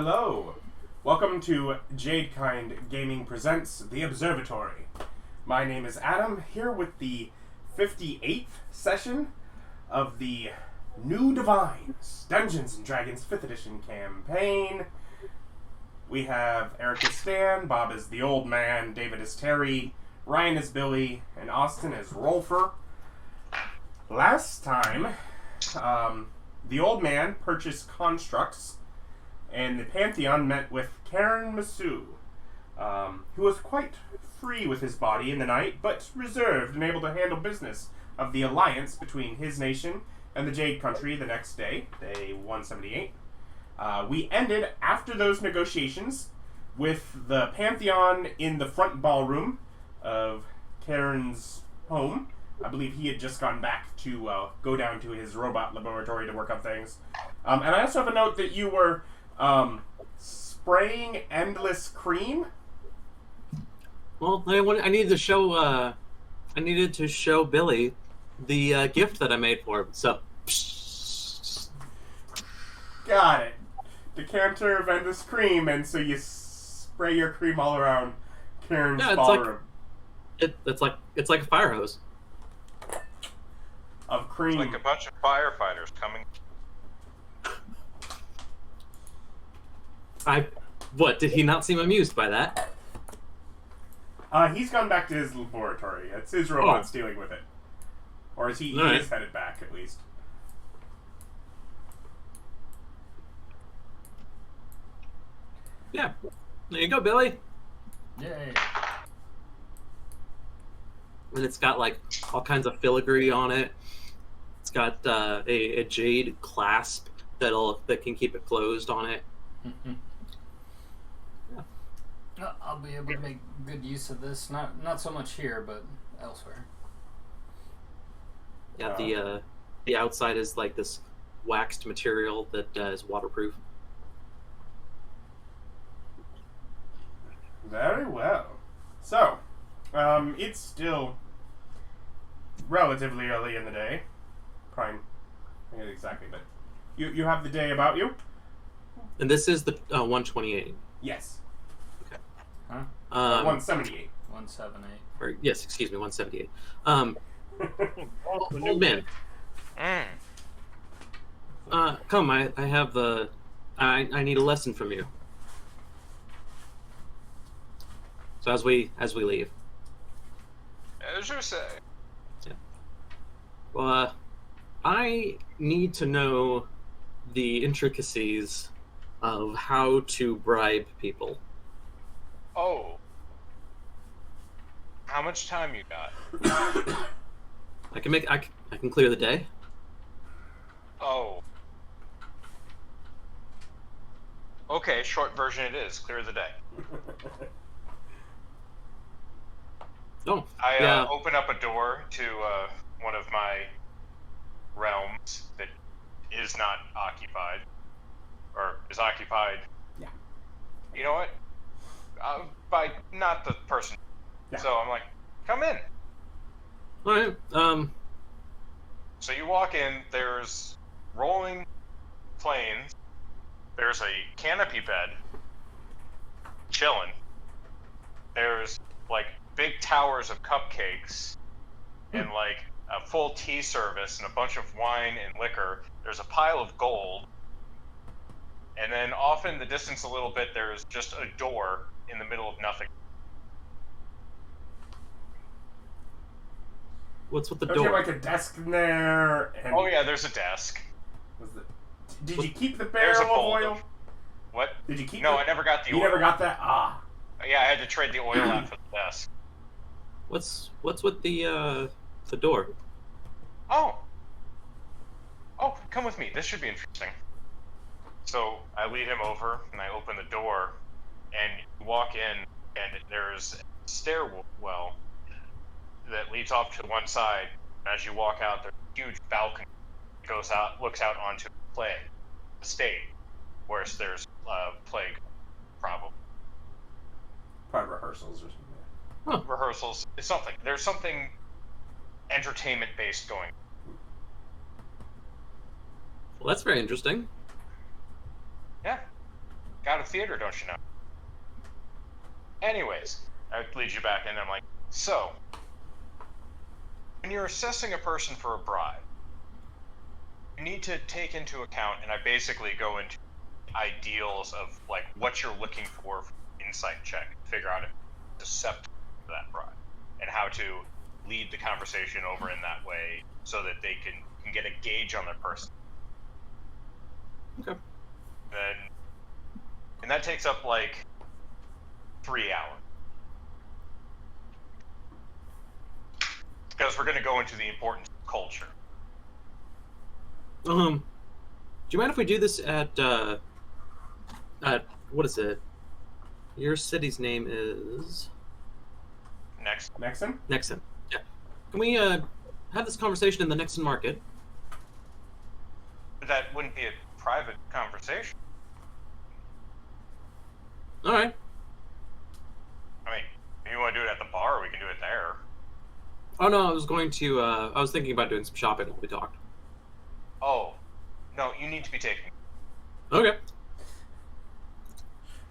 Hello. Welcome to Jadekind Gaming Presents The Observatory. My name is Adam, here with the 58th session of the New Divines, Dungeons & Dragons 5th Edition campaign. We have Eric as Stan, Bob is the Old Man, David is Terry, Ryan is Billy, and Austin is Rolfur. Last time, the Old Man purchased constructs, and the pantheon met with Misu, who was quite free with his body in the night, but reserved and able to handle business of the alliance between his nation and the Jade Country the next day, day 178. We ended, after those negotiations, with the pantheon in the front ballroom of Karen's home. I believe he had just gone back to go down to his robot laboratory to work on things. And I also have a note that you were spraying endless cream. Well, I needed to show Billy the gift that I made for him. So, got it. Decanter of endless cream, and so you spray your cream all around Karen's ballroom. It's like a fire hose of cream. It's like a bunch of firefighters coming. What, did he not seem amused by that? He's gone back to his laboratory. It's his robots dealing with it. Or is he is headed back, at least. Yeah. There you go, Billy. Yay. And it's got, like, all kinds of filigree on it. It's got a jade clasp that can keep it closed on it. I'll be able to make good use of this. Not so much here, but elsewhere. Yeah, the outside is like this waxed material that is waterproof. Very well. So, it's still relatively early in the day. Probably, I forget exactly, but you have the day about you? And this is the 128. Yes. Huh? 178. 178. Or, yes, excuse me, 178. Old man. Come, I have the... I need a lesson from you. So as we leave. As you say. Yeah. Well, I need to know the intricacies of how to bribe people. Oh. How much time you got? I can clear the day. Oh. Okay, short version it is. Clear the day. Oh. I open up a door to one of my realms that is not occupied. Or is occupied. Yeah. You know what? By not the person. Yeah. So I'm like, come in. All right. So you walk in, there's rolling planes, there's a canopy bed, chilling. There's like big towers of cupcakes and like a full tea service and a bunch of wine and liquor. There's a pile of gold. And then off in the distance a little bit, there's just a door in the middle of nothing. What's with the Don't door? you have like a desk in there? And Oh yeah, there's a desk. Did you keep the There's barrel a bowl of oil? What? Did you keep No, it? I never got the oil. You never got that? Ah. Yeah, I had to trade the oil out for the desk. What's with the door? Oh, come with me. This should be interesting. So I lead him over, and I open the door, and you walk in, and there's a stairwell that leads off to one side. As you walk out, there's a huge balcony that looks out onto a stage, where there's plague, probably. Probably rehearsals or something. Huh. Rehearsals. It's something. There's something entertainment-based going. Well, that's very interesting. Yeah. got a theater, don't you know? Anyways, I lead you back in, and I'm like, so, when you're assessing a person for a bribe, you need to take into account, and I basically go into ideals of like what you're looking for insight check, figure out if it's susceptible to that bribe, and how to lead the conversation over in that way so that they can get a gauge on their person. Okay. And that takes up like 3 hours. Because we're going to go into the importance of culture. Do you mind if we do this at what is it? Your city's name is Nexon? Nexon. Yeah. Can we have this conversation in the Nexon market? That wouldn't be a private conversation. All right. I mean, if you want to do it at the bar, we can do it there. Oh no, I was going to. I was thinking about doing some shopping while we talked. Oh, no, you need to be taking. Okay.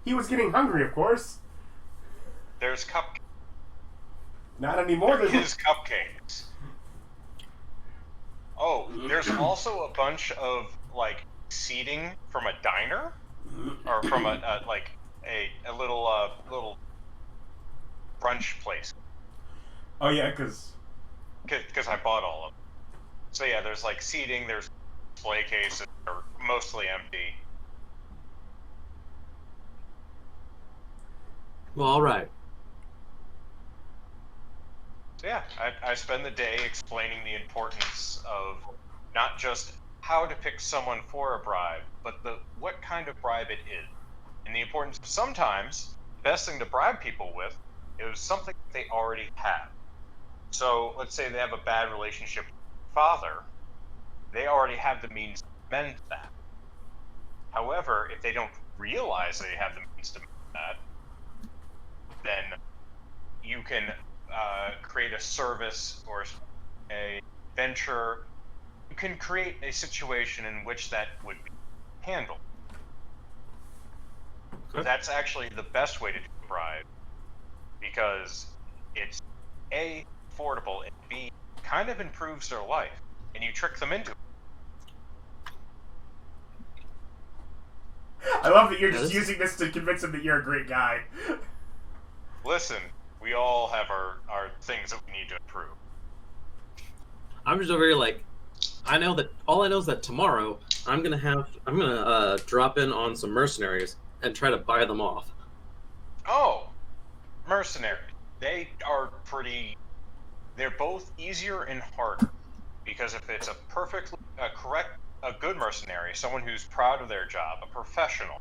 He was getting hungry, of course. There's Not anymore. There is cupcakes. Oh, there's also a bunch of like seating from a diner, or from a little brunch place. Oh yeah, because I bought all of them. So yeah, there's like seating. There's display cases that are mostly empty. Well, all right. So yeah, I spend the day explaining the importance of not just how to pick someone for a bribe, but what kind of bribe it is. And the importance of sometimes the best thing to bribe people with is something they already have. So let's say they have a bad relationship with their father, they already have the means to mend that. However, if they don't realize they have the means to mend that, then you can create a service or a venture. You can create a situation in which that would be handled. Okay. That's actually the best way to do a bribe, because it's A, affordable, and B, kind of improves their life, and you trick them into it. I love that you're just using this to convince him that you're a great guy. Listen, we all have our things that we need to improve. I'm just over here like, all I know is that tomorrow I'm gonna drop in on some mercenaries and try to buy them off. Oh, mercenaries. They're both easier and harder, because if it's a good mercenary, someone who's proud of their job, a professional,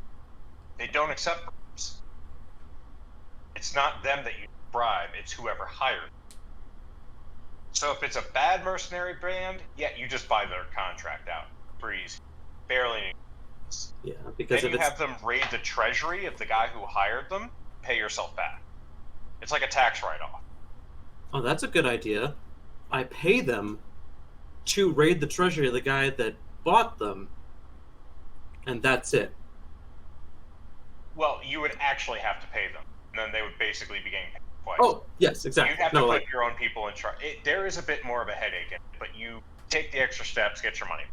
they don't accept bribes. It's not them that you bribe, it's whoever hired. So if it's a bad mercenary brand, yeah, you just buy their contract out. Breeze. Barely any. Yeah, because then if you have them raid the treasury of the guy who hired them, pay yourself back. It's like a tax write-off. Oh, that's a good idea. I pay them to raid the treasury of the guy that bought them, and that's it. Well, you would actually have to pay them, and then they would basically be getting paid twice. Oh, yes, exactly. You'd have to put your own people in charge. There is a bit more of a headache in it, but you take the extra steps, get your money.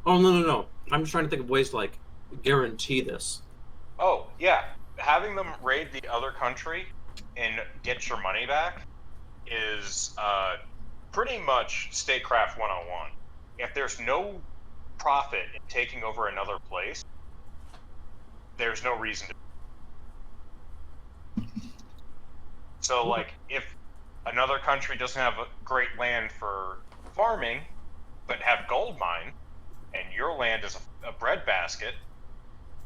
Oh, no. I'm just trying to think of ways to, like, guarantee this. Oh, yeah. Having them raid the other country and get your money back is pretty much statecraft 101. If there's no profit in taking over another place, there's no reason to. So, like, if another country doesn't have a great land for farming, but have gold mine, and your land is a breadbasket,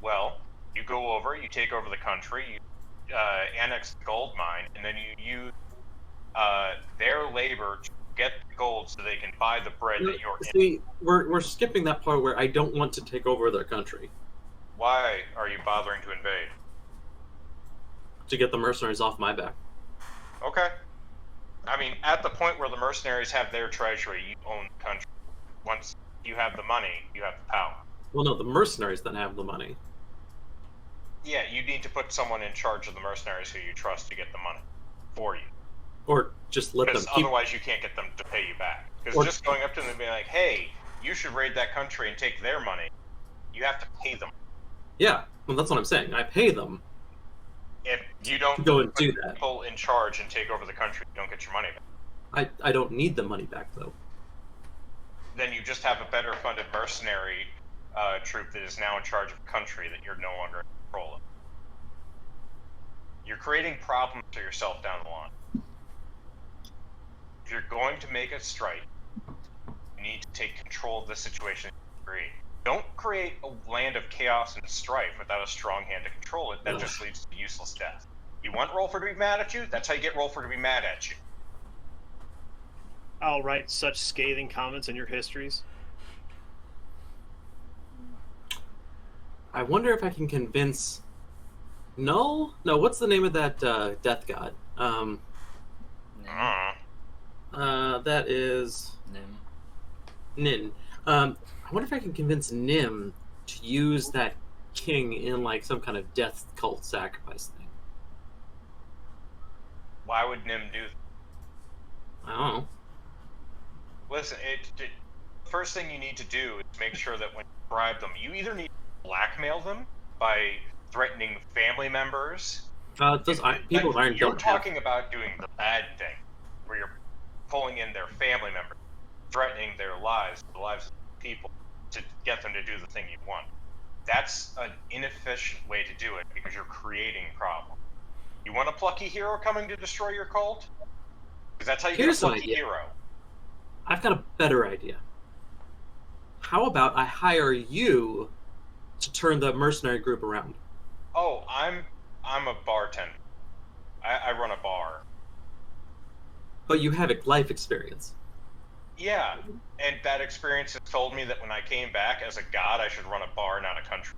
well, you go over, you take over the country, you annex the gold mine, and then you use their labor to get the gold so they can buy the bread that you're in. See, we're skipping that part where I don't want to take over their country. Why are you bothering to invade? To get the mercenaries off my back. Okay. I mean, at the point where the mercenaries have their treasury, you own the country. Once you have the money, you have the power. Well, no, the mercenaries then have the money. Yeah, you need to put someone in charge of the mercenaries who you trust to get the money for you. Or just let them Because keep... otherwise you can't get them to pay you back. Because Or- just going up to them and being like, hey, you should raid that country and take their money, you have to pay them. Yeah, well, that's what I'm saying. I pay them If you don't to go and put do that. people in charge and take over the country, you don't get your money back. I don't need the money back, though. Then you just have a better funded mercenary troop that is now in charge of a country that you're no longer in control of. You're creating problems for yourself down the line. If you're going to make a strike, you need to take control of the situation you create. Don't create a land of chaos and strife without a strong hand to control it. That just leads to useless death. You want Rolfur to be mad at you? That's how you get Rolfur to be mad at you. I'll write such scathing comments in your histories. I wonder if I can convince... No, what's the name of that death god? That is... Nin. I wonder if I can convince Nim to use that king in like some kind of death cult sacrifice thing. Why would Nim do that? I don't know. Listen, first thing you need to do is make sure that when you bribe them, you either need to blackmail them by threatening family members. People of Iron You're don't talking about doing the bad thing, where you're pulling in their family members, threatening their lives, the lives of people, to get them to do the thing you want. That's an inefficient way to do it because you're creating problems. You want a plucky hero coming to destroy your cult? Because that's how you Here's get a an plucky idea. hero. I've got a better idea. How about I hire you to turn the mercenary group around? Oh, I'm a bartender. I run a bar. But you have a life experience. Yeah, and that experience has told me that when I came back as a god, I should run a bar, not a country.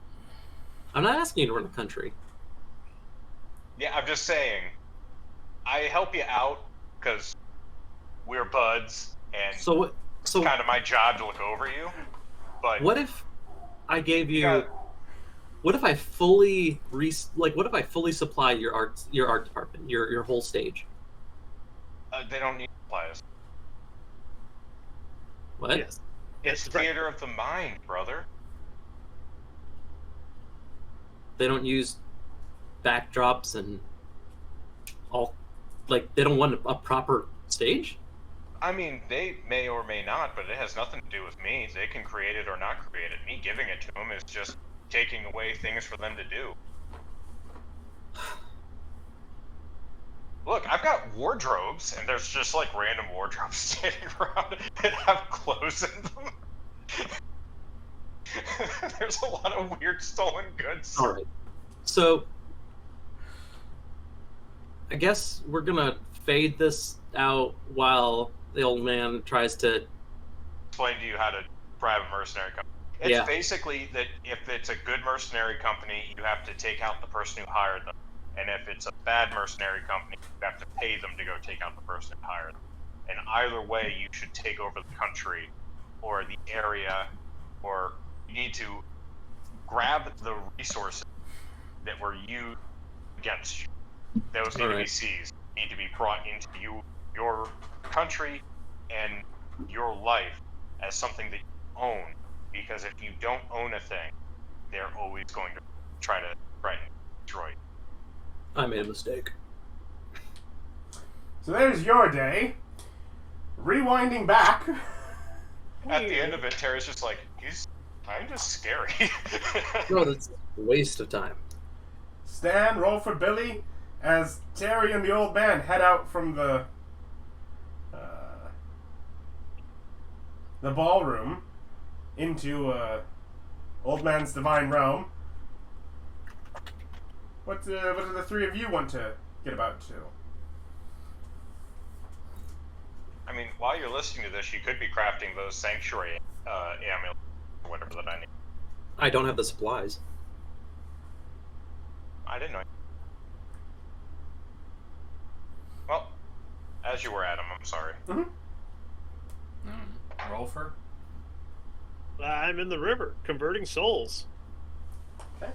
I'm not asking you to run a country. Yeah, I'm just saying, I help you out because we're buds, and So it's kind of my job to look over you. But what if I gave you? got- What if I fully what if I fully supply your art department, your whole stage? they don't need supplies. What? Yes. It's That's right. theater of the mind, brother. They don't use backdrops and all, like they don't want a proper stage? I mean, they may or may not, but it has nothing to do with me. They can create it or not create it. Me giving it to them is just taking away things for them to do. Look, I've got wardrobes, and there's just like random wardrobes standing around that have clothes in them. There's a lot of weird stolen goods. All right. So I guess we're gonna fade this out while the old man tries to. Explain to you how to bribe a mercenary company. It's Yeah. basically that if it's a good mercenary company, you have to take out the person who hired them. And if it's a bad mercenary company, you have to pay them to go take out the person who hired them. And either way, you should take over the country or the area, or you need to grab the resources that were used against you. Those need to be Alright. seized, need to be brought into your country and your life as something that you own. Because if you don't own a thing, they're always going to try to threaten, destroy you. I made a mistake. So there's your day. Rewinding back. At the end of it, Tara's just like, he's kind of scary. No, that's a waste of time. Stan, roll for Billy, as Terry and the old man head out from the ballroom into old man's divine realm. What do the three of you want to get about to? I mean, while you're listening to this, you could be crafting those sanctuary amulets or whatever that I need. I don't have the supplies. I didn't know. Well, as you were, Adam, I'm sorry. Rolfur? I'm in the river, converting souls. Okay.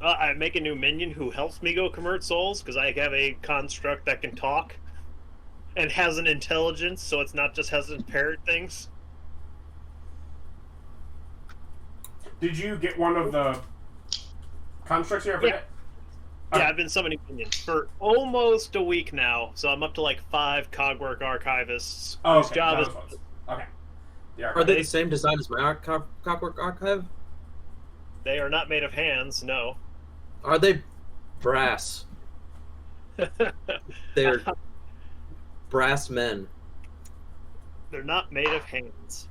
I make a new minion who helps me go convert souls, because I have a construct that can talk and has an intelligence, so it's not just has to parrot things. Did you get one of the constructs here? Yeah. Yeah, I've been summoning minions for almost a week now, so I'm up to like 5 Cogwork Archivists. Oh, whose okay. job is... Okay. Are they the same design as my Clockwork Archive? They are not made of hands, no. Are they brass? They're brass men. They're not made of hands.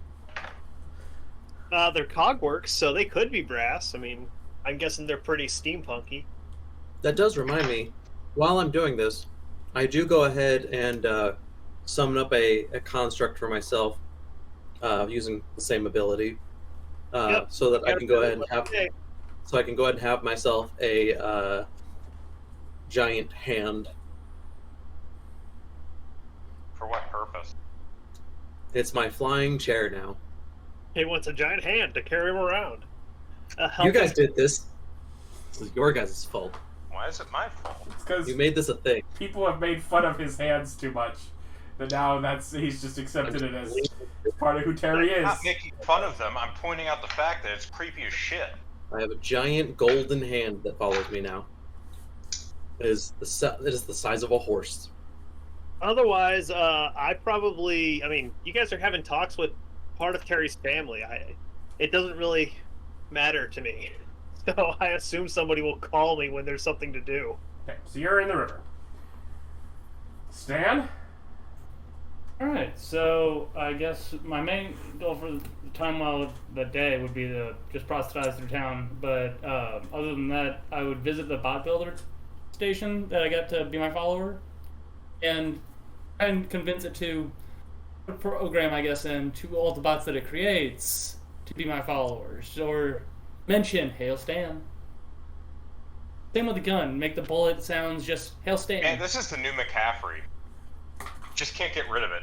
They're Cogworks, so they could be brass. I mean, I'm guessing they're pretty steampunky. That does remind me, while I'm doing this, I do go ahead and summon up a construct for myself using the same ability, so that I can go ahead and have. So I can go ahead and have myself a giant hand. For what purpose? It's my flying chair now. He wants a giant hand to carry him around. You guys did this. This is your guys' fault. Why is it my fault? It's because you made this a thing. People have made fun of his hands too much. But now he's just accepted it as part of who Terry is. I'm not making fun of them. I'm pointing out the fact that it's creepy as shit. I have a giant golden hand that follows me now. It is the size of a horse. Otherwise, I mean, you guys are having talks with part of Terry's family. It doesn't really matter to me. So I assume somebody will call me when there's something to do. Okay, so you're in the river. Stan? Alright, so I guess my main goal for the time while of the day would be to just proselytize through town, but other than that, I would visit the bot builder station that I got to be my follower, and try and convince it to program, I guess, and to all the bots that it creates to be my followers, or mention Hail Stan. Same with the gun, make the bullet sounds just Hail Stan. Man, this is the new McCaffrey. Just can't get rid of it.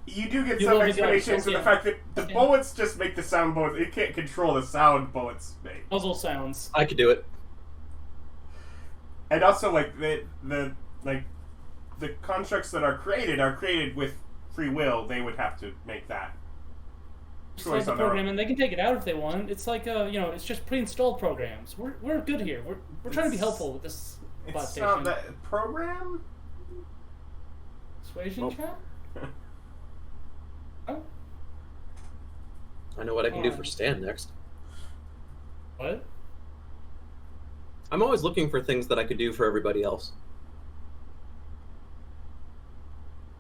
You do get some explanations of the fact that the bullets just make the sound bullets. It can't control the sound bullets make. Puzzle sounds. I could do it. And also, like the constructs that are created with free will. They would have to make that choice the on their program, own. and they can take it out if they want. It's like it's just pre-installed programs. We're good here. We're trying to be helpful with this bot It's station. not that program. Persuasion check? Oh, I know what I can do for Stan next. what? I'm always looking for things that I could do for everybody else.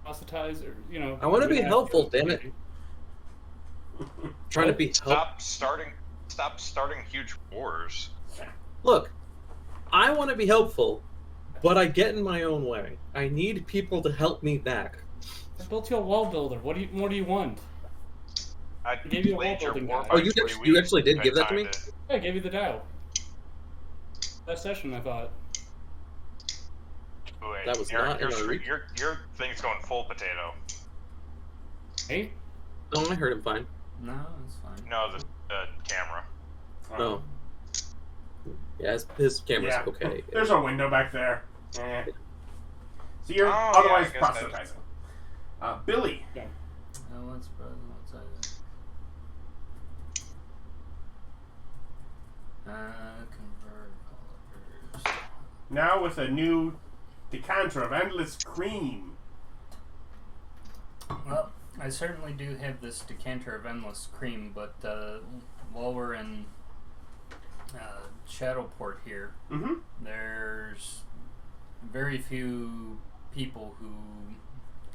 Proselytize, or I want to be helpful, damn it. Trying to be Stop starting huge wars. Look, I want to be helpful, but I get in my own way. I need people to help me back. I built you a wall builder. What do you want? I gave you a played your wall building war guide. Oh, fight you actually did give that to me? Yeah, I gave you the dial. That session, I thought. Wait, That was not in our reach. Your thing's going full potato. Hey? Oh, I heard him fine. No, it's fine. No, the camera. No. Yeah, his camera's Yeah. okay. There's a window back there. Eh. So you're Oh, yeah, otherwise I guess proselytizing. Billy. No one's present outside convert colors. Now with a new decanter of endless cream. Well, I certainly do have this decanter of endless cream, but while we're in Shadowport here, Mm-hmm. there's very few people who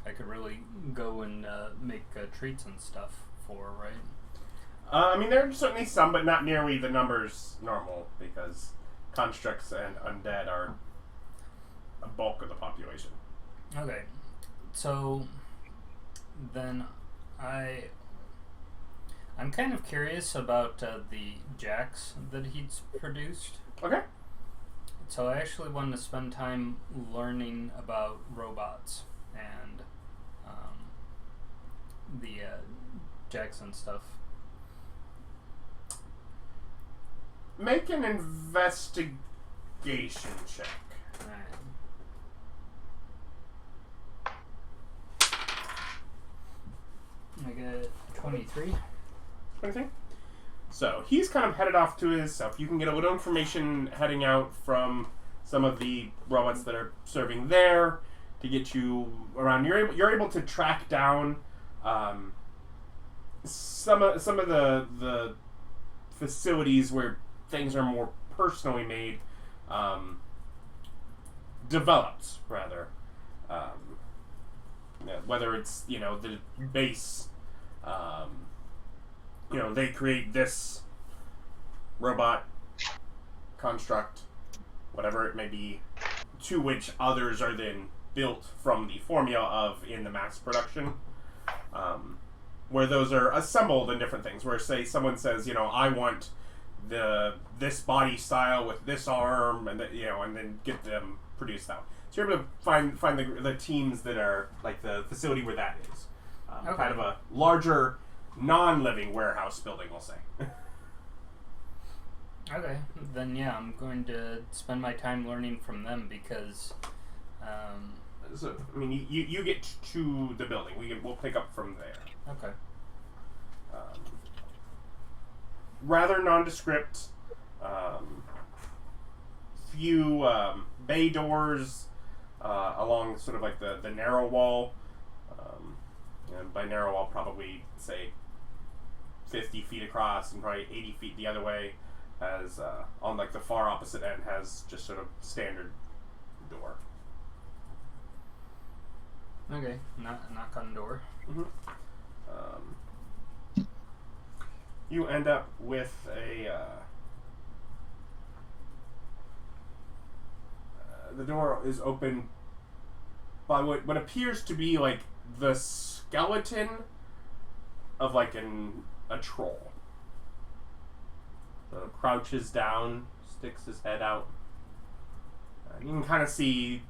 I could really go and make treats and stuff for, right? I mean, there are certainly some, but not nearly the numbers normal, because constructs and undead are a bulk of the population. Okay, so then I'm kind of curious about the jacks that he's produced. Okay. So I actually wanted to spend time learning about robots and the jacks and stuff. Make an investigation check. Alright. I got 23. Anything? So he's kind of headed off to his stuff. You can get a little information heading out from some of the robots that are serving there to get you around. You're able to track down some of the facilities where things are more personally made, developed rather. Whether it's the base. They create this robot construct, whatever it may be, to which others are then built from the formula of in the mass production, where those are assembled in different things. Where, say, someone says, I want this body style with this arm, and and then get them produced out. So you're able to find the teams that are like the facility where that is. Okay. Kind of a larger, non-living warehouse building, we'll say. Okay, then yeah, I'm going to spend my time learning from them because, So, I mean, you get to the building. We'll pick up from there. okay. Rather nondescript. Few bay doors along sort of like the narrow wall. And by narrow wall, probably say 50 feet across and probably 80 feet the other way. As on like the far opposite end has just sort of standard door. Okay, knock on door. Mm-hmm. You end up with the door is open by what appears to be like the skeleton of like a troll. So crouches down, sticks his head out. You can kind of see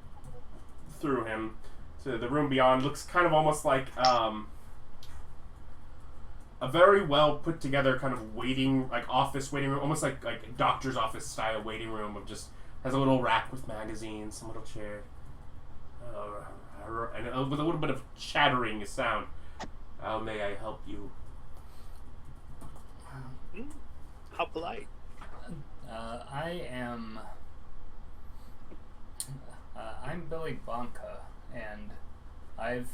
through him to the room beyond. Looks kind of almost like a very well put together kind of office waiting room, almost like a doctor's office style waiting room of just has a little rack with magazines, some little chair, and with a little bit of chattering sound. How may I help you? How polite. I'm Billy Bonka, and I've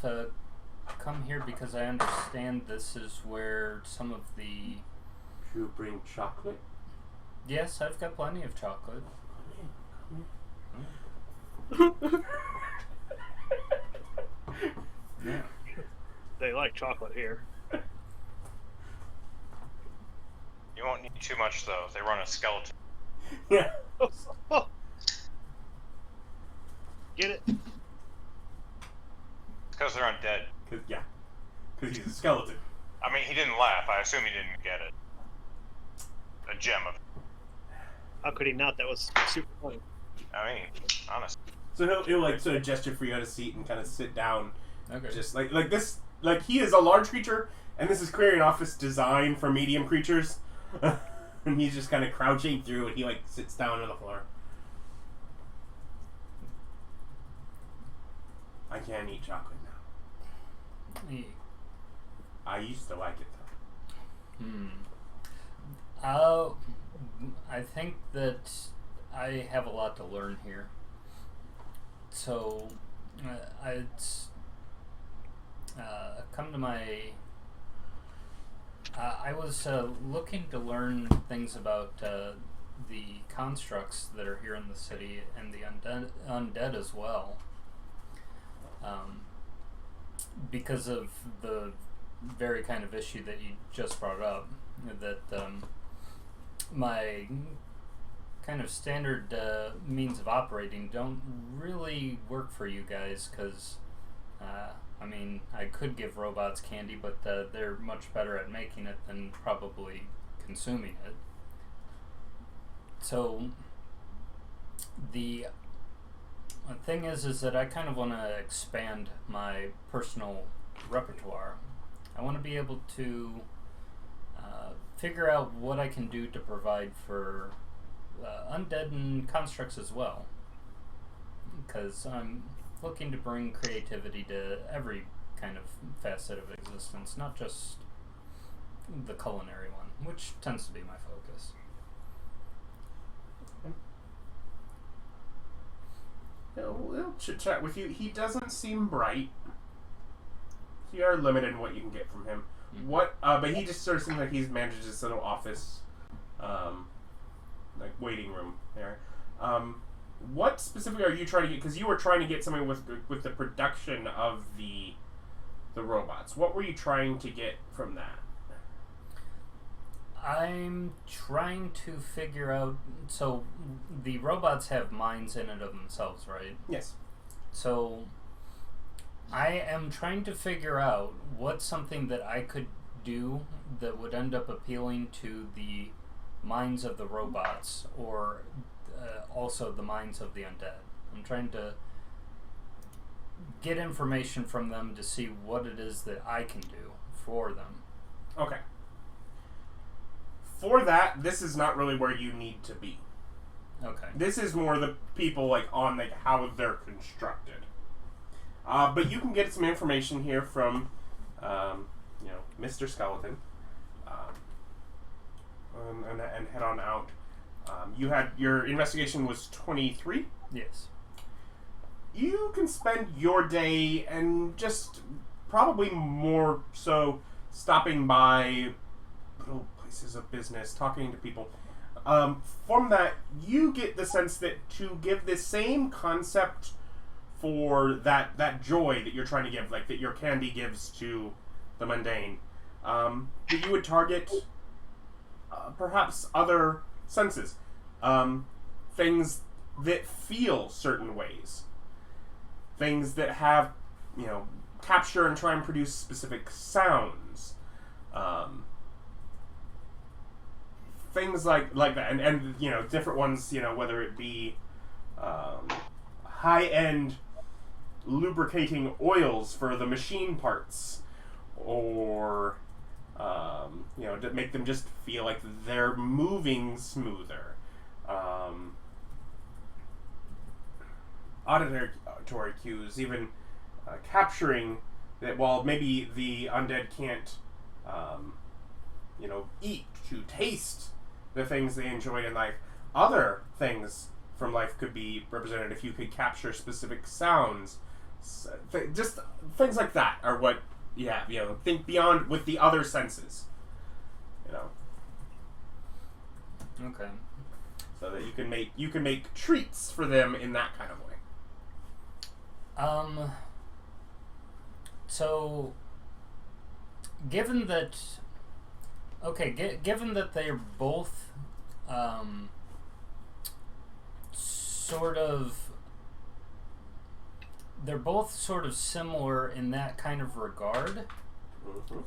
come here because I understand this is where some of the... You bring chocolate? Yes, I've got plenty of chocolate. Yeah. They like chocolate here. You won't need too much, though. They run a skeleton. Yeah. Get it? Because they're undead. Because he's a skeleton. I mean, he didn't laugh. I assume he didn't get it. A gem of... How could he not? That was super funny. I mean, honest. So he'll like sort of gesture for you at a seat and kind of sit down. Okay. Just like this, like he is a large creature, and this is clearly an office designed for medium creatures. And he's just kind of crouching through, and he like sits down on the floor. I can't eat chocolate now. Yeah. I used to like it though. I think that I have a lot to learn here. So, I'd come to my... I was looking to learn things about the constructs that are here in the city and the undead as well. Because of the very kind of issue that you just brought up, that my kind of standard means of operating don't really work for you guys, because I mean, I could give robots candy, but they're much better at making it than probably consuming it. So the thing is that I kind of want to expand my personal repertoire. I want to be able to figure out what I can do to provide for undead and constructs as well. Because I'm looking to bring creativity to every kind of facet of existence, not just the culinary one, which tends to be my focus. We'll chit-chat with you. He doesn't seem bright. You are limited in what you can get from him. But he just sort of seems like he's managed this little office, like waiting room there. What specifically are you trying to get? Because you were trying to get something with the production of the robots. What were you trying to get from that? I'm trying to figure out... So, the robots have minds in it of themselves, right? Yes. So, I am trying to figure out what's something that I could do that would end up appealing to the minds of the robots, or also the minds of the undead. I'm trying to get information from them to see what it is that I can do for them. Okay. For that, this is not really where you need to be. Okay. This is more the people on how they're constructed. But you can get some information here from, Mr. Skeleton, and head on out. Your investigation was 23. Yes. You can spend your day and just probably more so stopping by little places of business, talking to people. From that, you get the sense that to give the same concept for that joy that you're trying to give, like that your candy gives to the mundane, that you would target perhaps other senses, things that feel certain ways, things that have, capture and try and produce specific sounds, things like that, and different ones, whether it be high-end lubricating oils for the machine parts, or to make them just feel like they're moving smoother. Auditory cues, even capturing that while maybe the undead can't, eat to taste the things they enjoy in life, other things from life could be represented if you could capture specific sounds. Just things like that are what you have. Think beyond with the other senses. Okay. So that you can make treats for them in that kind of way. So, given that they're both sort of similar in that kind of regard. Mm-hmm.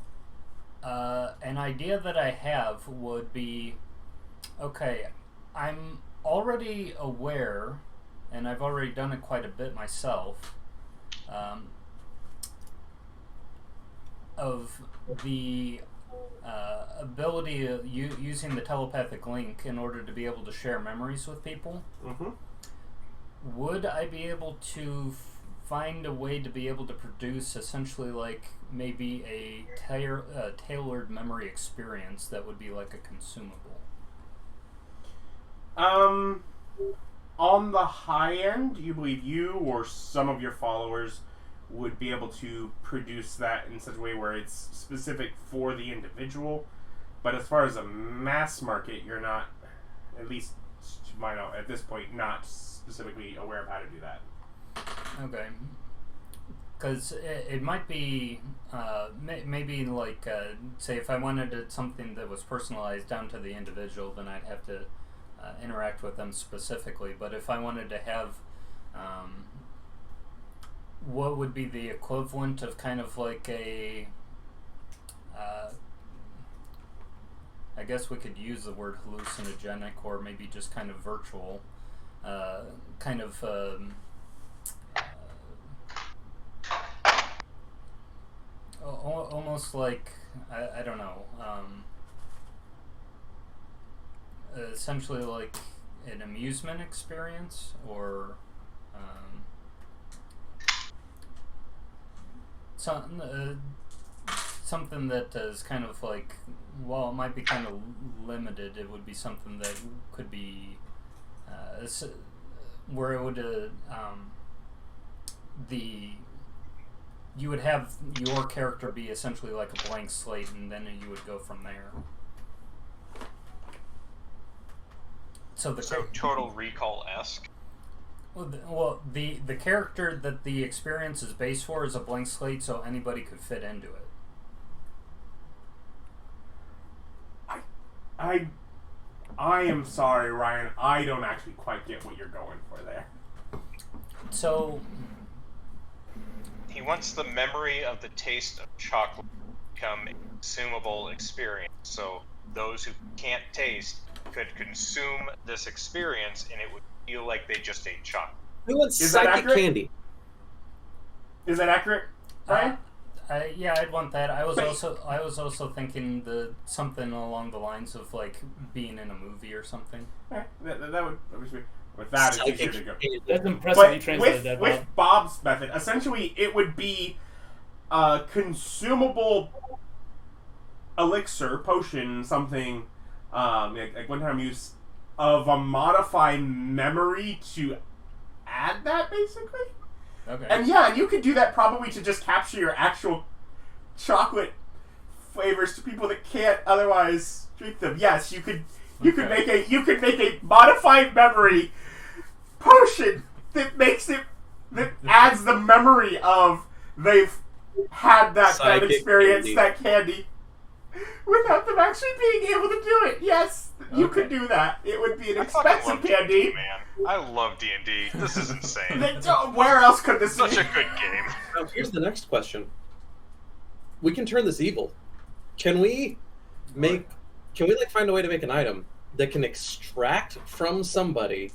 An idea that I have would be, okay, I'm already aware, and I've already done it quite a bit myself, of the ability of using the telepathic link in order to be able to share memories with people. Mm-hmm. Would I be able to find a way to be able to produce essentially like maybe a tailored memory experience that would be like a consumable? On the high end, you believe you or some of your followers would be able to produce that in such a way where it's specific for the individual. But as far as a mass market, you're not, at least to my knowledge, at this point, not specifically aware of how to do that. Okay. Because it might be, maybe like, say if I wanted something that was personalized down to the individual, then I'd have to interact with them specifically. But if I wanted to have what would be the equivalent of kind of like a, I guess we could use the word hallucinogenic, or maybe just kind of virtual, kind of almost like, I don't know, essentially like an amusement experience, or something that is kind of like, well, it might be kind of limited. It would be something that could be where it would you would have your character be essentially like a blank slate, and then you would go from there. So Total Recall-esque. Well, the character that the experience is based for is a blank slate, so anybody could fit into it. I am sorry, Ryan. I don't actually quite get what you're going for there. So he wants the memory of the taste of chocolate to become a consumable experience. So those who can't taste could consume this experience, and it would feel like they just ate chocolate. Who wants Is that psychic accurate? candy? Is that accurate, Ryan? Yeah, I'd want that. I was also thinking something along the lines of like being in a movie or something. That would obviously, with that it's easier to go. That's impressive. You But translated that, Bob. with Bob's method, essentially it would be a consumable elixir, potion, something, like one-time use of a modified memory to add that, basically. Okay. And yeah, you could do that probably to just capture your actual chocolate flavors to people that can't otherwise drink them. Yes, you could make a modified memory potion that adds the memory of they've had that experience, candy. that candy, without them actually being able to do it. Yes, you could do that. It would be an expensive candy. D&D, man. I love D&D. This is insane. Where else could this Such be? a good game. Now, here's the next question. We can turn this evil. Can we find a way to make an item that can extract from somebody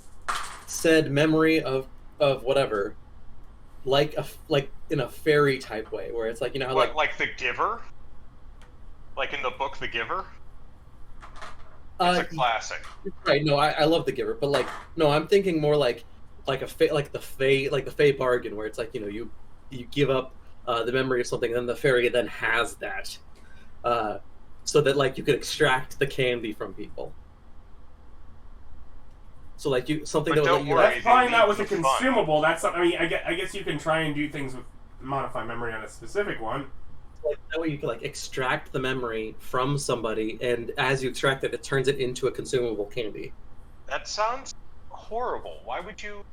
said memory of whatever, like in a fairy type way, where it's like, you know how like The Giver? Like in the book The Giver? It's a classic. Right, no, I love The Giver, but I'm thinking more like the Fey bargain, where it's like, you know, you give up the memory of something, and then the fairy then has that, so that like you could extract the candy from people. So like something But that would let you. That's probably not with a for fun. consumable. That's something. I mean, I guess you can try and do things with modify memory on a specific one. Like, that way you can like extract the memory from somebody, and as you extract it, it turns it into a consumable candy. That sounds horrible. Why would you...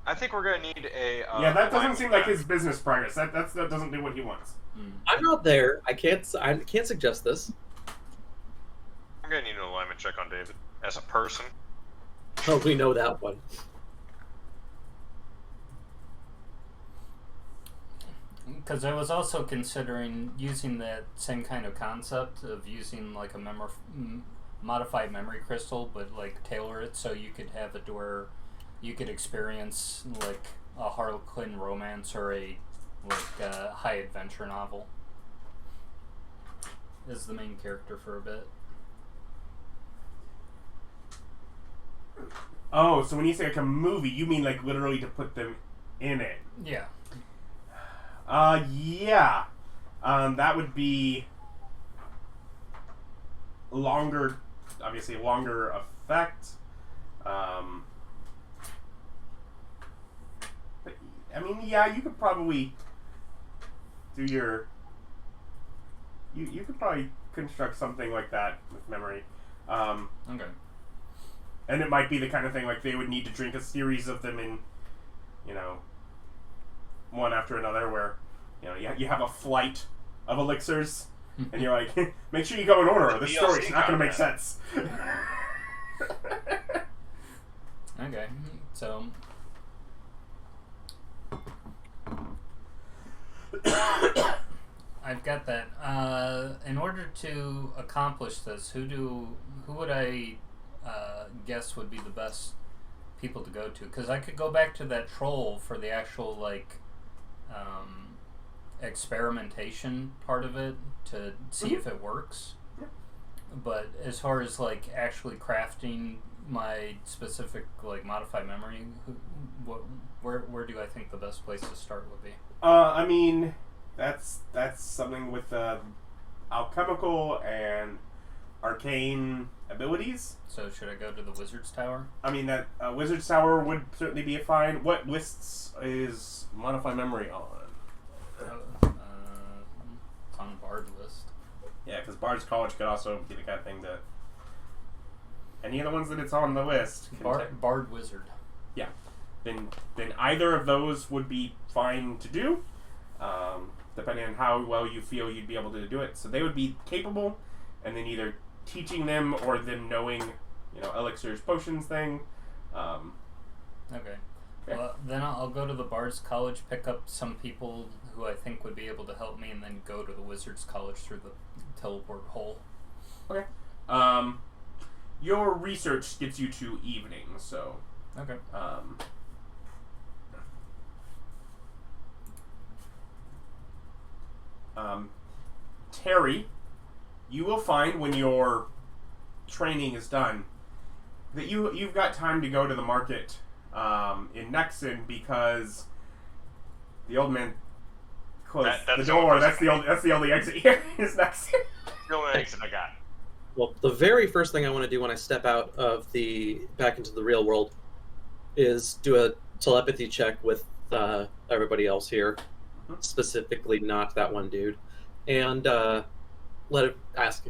I think we're going to need a... Yeah, that doesn't seem like his... his business progress. That doesn't do what he wants. I'm not there. I can't suggest this. I'm going to need an alignment check on David. As a person. Oh, we know that one. Because I was also considering using that same kind of concept of using like a modified memory crystal, but like tailor it so you could have it where you could experience like a Harlequin romance or a high adventure novel as the main character for a bit. Oh, so when you say like a movie, you mean like literally to put them in it? Yeah. Yeah. That would be longer, obviously longer effect. But, I mean, yeah, you could probably do your... You could probably construct something like that with memory. Okay. And it might be the kind of thing like they would need to drink a series of them in, you know, one after another, where, you know, you have a flight of elixirs, and you're like, make sure you go in order, or the story's not going to make sense. Okay, so... I've got that. In order to accomplish this, who would I guess would be the best people to go to? Because I could go back to that troll for the actual experimentation part of it to see if it works. But as far as like actually crafting my specific like modified memory, where do I think the best place to start would be? I mean, that's something with alchemical and arcane abilities. So should I go to the Wizard's Tower? I mean, that Wizard's Tower would certainly be a fine. What lists is Modify Memory on? It's on Bard list. Yeah, because Bard's College could also be the kind of thing that... Any of the ones that it's on the list... Bard Wizard. Yeah. Then either of those would be fine to do, depending on how well you feel you'd be able to do it. So they would be capable, and then either teaching them or them knowing, elixirs, potions thing. Okay. Yeah. Well, then I'll go to the Bard's College, pick up some people who I think would be able to help me, and then go to the Wizard's College through the teleport hole. Okay. Your research gets you to evening, so... Okay. Terry, you will find when your training is done that you've got time to go to the market in Nexon because the old man closed the door. That's the only exit here is Nexon. The only exit I got. Well, the very first thing I want to do when I step out of back into the real world is do a telepathy check with everybody else here, specifically not that one dude, and let it ask,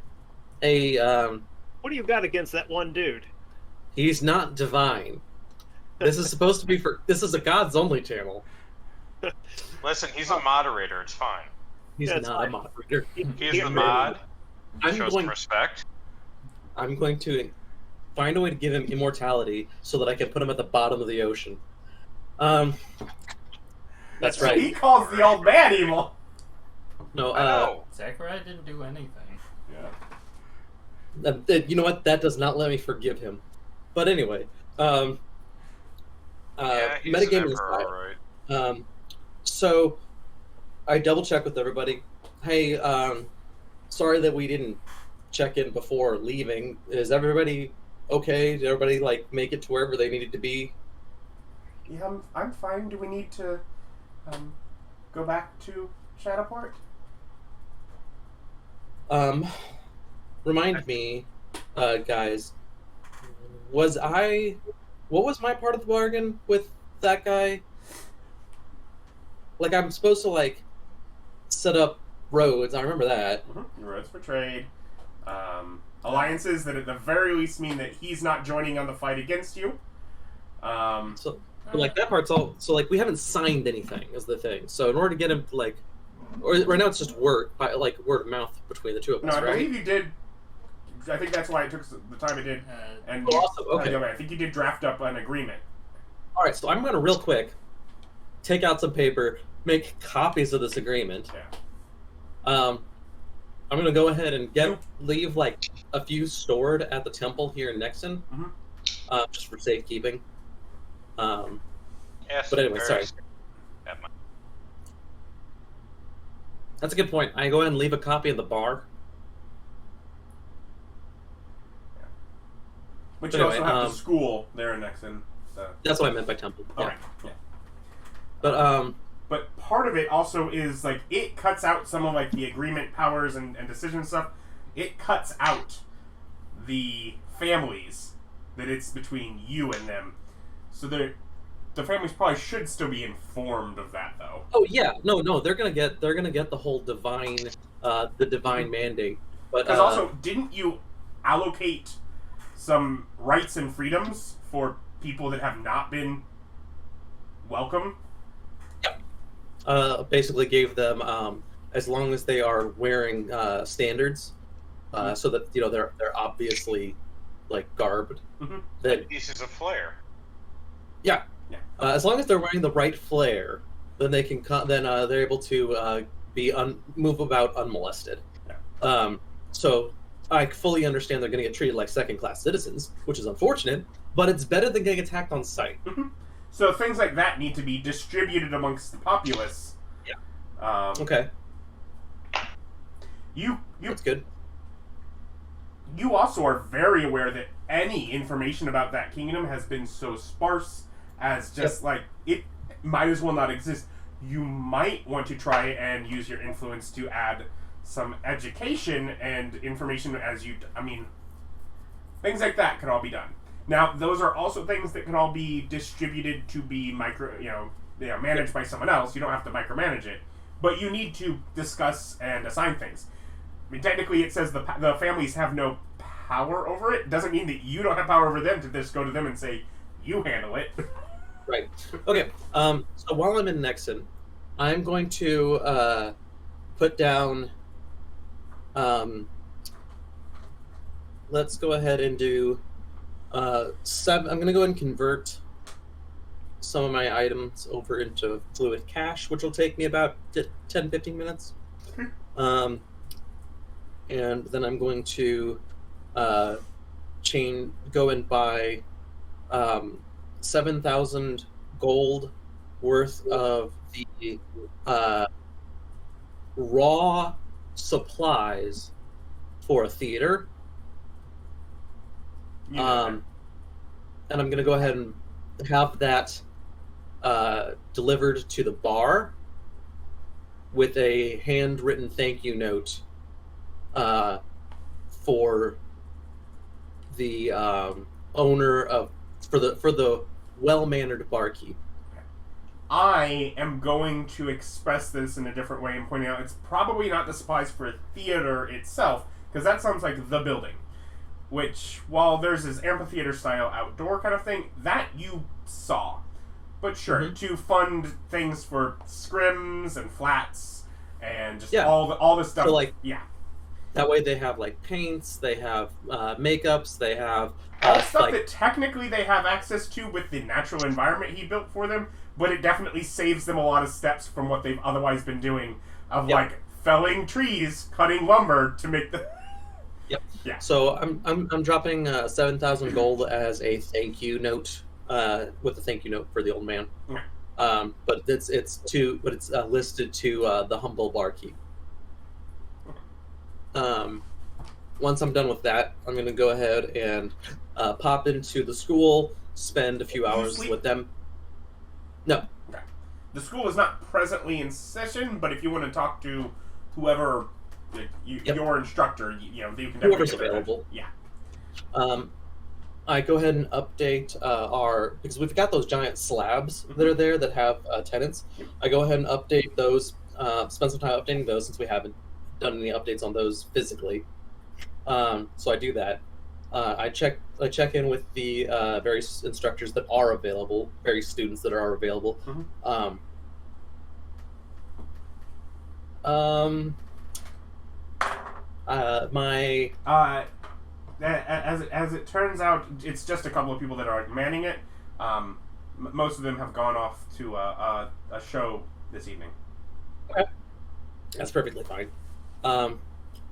hey, what do you got against that one dude? He's not divine. This is supposed to be this is a gods only channel. Listen, he's a moderator. It's fine. He's not a moderator. He's the mod. Show some respect. I'm going to find a way to give him immortality so that I can put him at the bottom of the ocean. That's right. He calls the old man evil. No, Zachariah didn't do anything. Yeah. You know what? That does not let me forgive him. But anyway, Yeah, he's metagaming an aside. emperor, right? So I double check with everybody. Hey, sorry that we didn't check in before leaving. Is everybody okay? Did everybody make it to wherever they needed to be? Yeah, I'm fine. Do we need to go back to Shadowport? Remind me, guys, what was my part of the bargain with that guy? I'm supposed to, set up roads. I remember that. Mm-hmm. Roads for trade. Alliances that at the very least mean that he's not joining on the fight against you. So that part's all... So, we haven't signed anything, is the thing. So, in order to get him, or right now it's just word of mouth between the two of us, I right? believe you did... I think that's why it took the time it did. And awesome. Okay. I think you did draft up an agreement. All right, so I'm going to real quick take out some paper, make copies of this agreement. Yeah. I'm going to go ahead and leave a few stored at the temple here in Nexon, just for safekeeping. Yes, but anyway, sorry. That's a good point. I go ahead and leave a copy in the bar. But you also have the school there in Nexon. So. That's what I meant by temple. Okay. Yeah. Yeah. But part of it also is it cuts out some of the agreement powers and decision stuff. It cuts out the families that it's between you and them. So the families probably should still be informed of that, though. Oh yeah, no, they're gonna get the whole divine, the divine mandate. But because also, didn't you allocate some rights and freedoms for people that have not been welcome? Basically gave them as long as they are wearing standards, so that they're obviously garbed. Mm-hmm. That pieces of flair. Yeah. As long as they're wearing the right flair, then they can they're able to move about unmolested. Yeah. So I fully understand they're going to get treated like second-class citizens, which is unfortunate, but it's better than getting attacked on sight. Mm-hmm. So things like that need to be distributed amongst the populace. Yeah. Okay. You That's good. you also are very aware that any information about that kingdom has been so sparse as just like it might as well not exist. You might want to try and use your influence to add some education and information as you. I mean, things like that could all be done. Now, those are also things that can all be distributed to be managed by someone else. You don't have to micromanage it, but you need to discuss and assign things. I mean, technically, it says the families have no power over it. Doesn't mean that you don't have power over them to just go to them and say, you handle it. Right. Okay. So while I'm in Nexon, I'm going to put down. Let's go ahead and do 7. I'm going to go ahead and convert some of my items over into fluid cash, which will take me about 10-15 minutes. And then I'm going to go and buy 7,000 gold worth of the raw supplies for a theater. And I'm going to go ahead and have that delivered to the bar with a handwritten thank you note for the owner of for the well-mannered barkeep. I am going to express this in a different way and pointing out it's probably not the supplies for a theater itself, because that sounds like the building. Which, while there's this amphitheater-style outdoor kind of thing, that you saw. But sure, to fund things for scrims and flats and just all the stuff. So, that way they have, paints, they have makeups, they have... all stuff that technically they have access to with the natural environment he built for them, but it definitely saves them a lot of steps from what they've otherwise been doing of, felling trees, cutting lumber to make the... Yep. Yeah. So I'm dropping 7,000 gold as a thank you note, with a thank you note for the old man. Okay. But it's listed to the humble barkeep. Once I'm done with that, I'm going to go ahead and pop into the school, spend a few hours with them. No. Okay. The school is not presently in session, but if you want to talk to whoever, your instructor, you can definitely whoever's available. Yeah. I go ahead and update because we've got those giant slabs that are there that have tenants. I go ahead and update those, spend some time updating those since we haven't done any updates on those physically. So I do that. I check in with the various instructors that are available, various students that are available. As it turns out, it's just a couple of people that are manning it. Most of them have gone off to a show this evening. Okay. That's perfectly fine.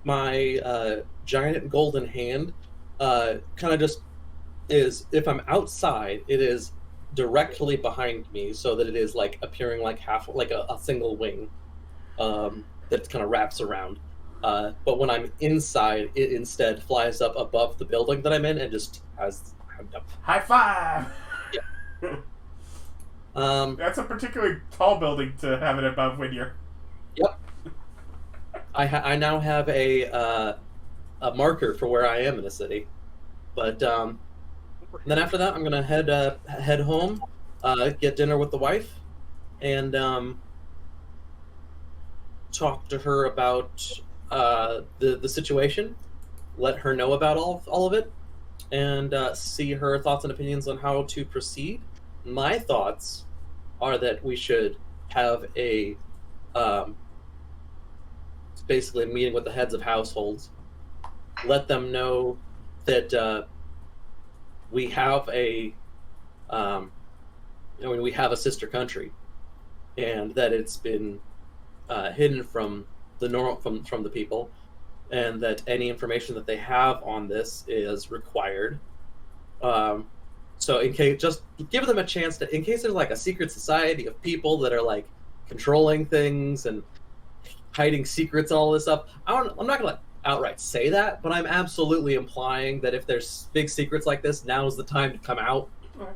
My giant golden hand kind of just is, if I'm outside, it is directly behind me, so that it is appearing like a single wing that kind of wraps around. But when I'm inside, it instead flies up above the building that I'm in and just has high five. Yeah. That's a particularly tall building to have it above when you're. Yep. I now have a marker for where I am in the city, but then after that I'm gonna head home, get dinner with the wife, and talk to her about the situation, let her know about all of it, and see her thoughts and opinions on how to proceed. My thoughts are that we should have a basically a meeting with the heads of households, let them know that we have we have a sister country, and that it's been hidden from the people, and that any information that they have on this is required. So in case, just give them a chance in case there's a secret society of people that are controlling things and hiding secrets and all this stuff. I'm not gonna outright say that, but I'm absolutely implying that if there's big secrets like this, now's the time to come out. Okay.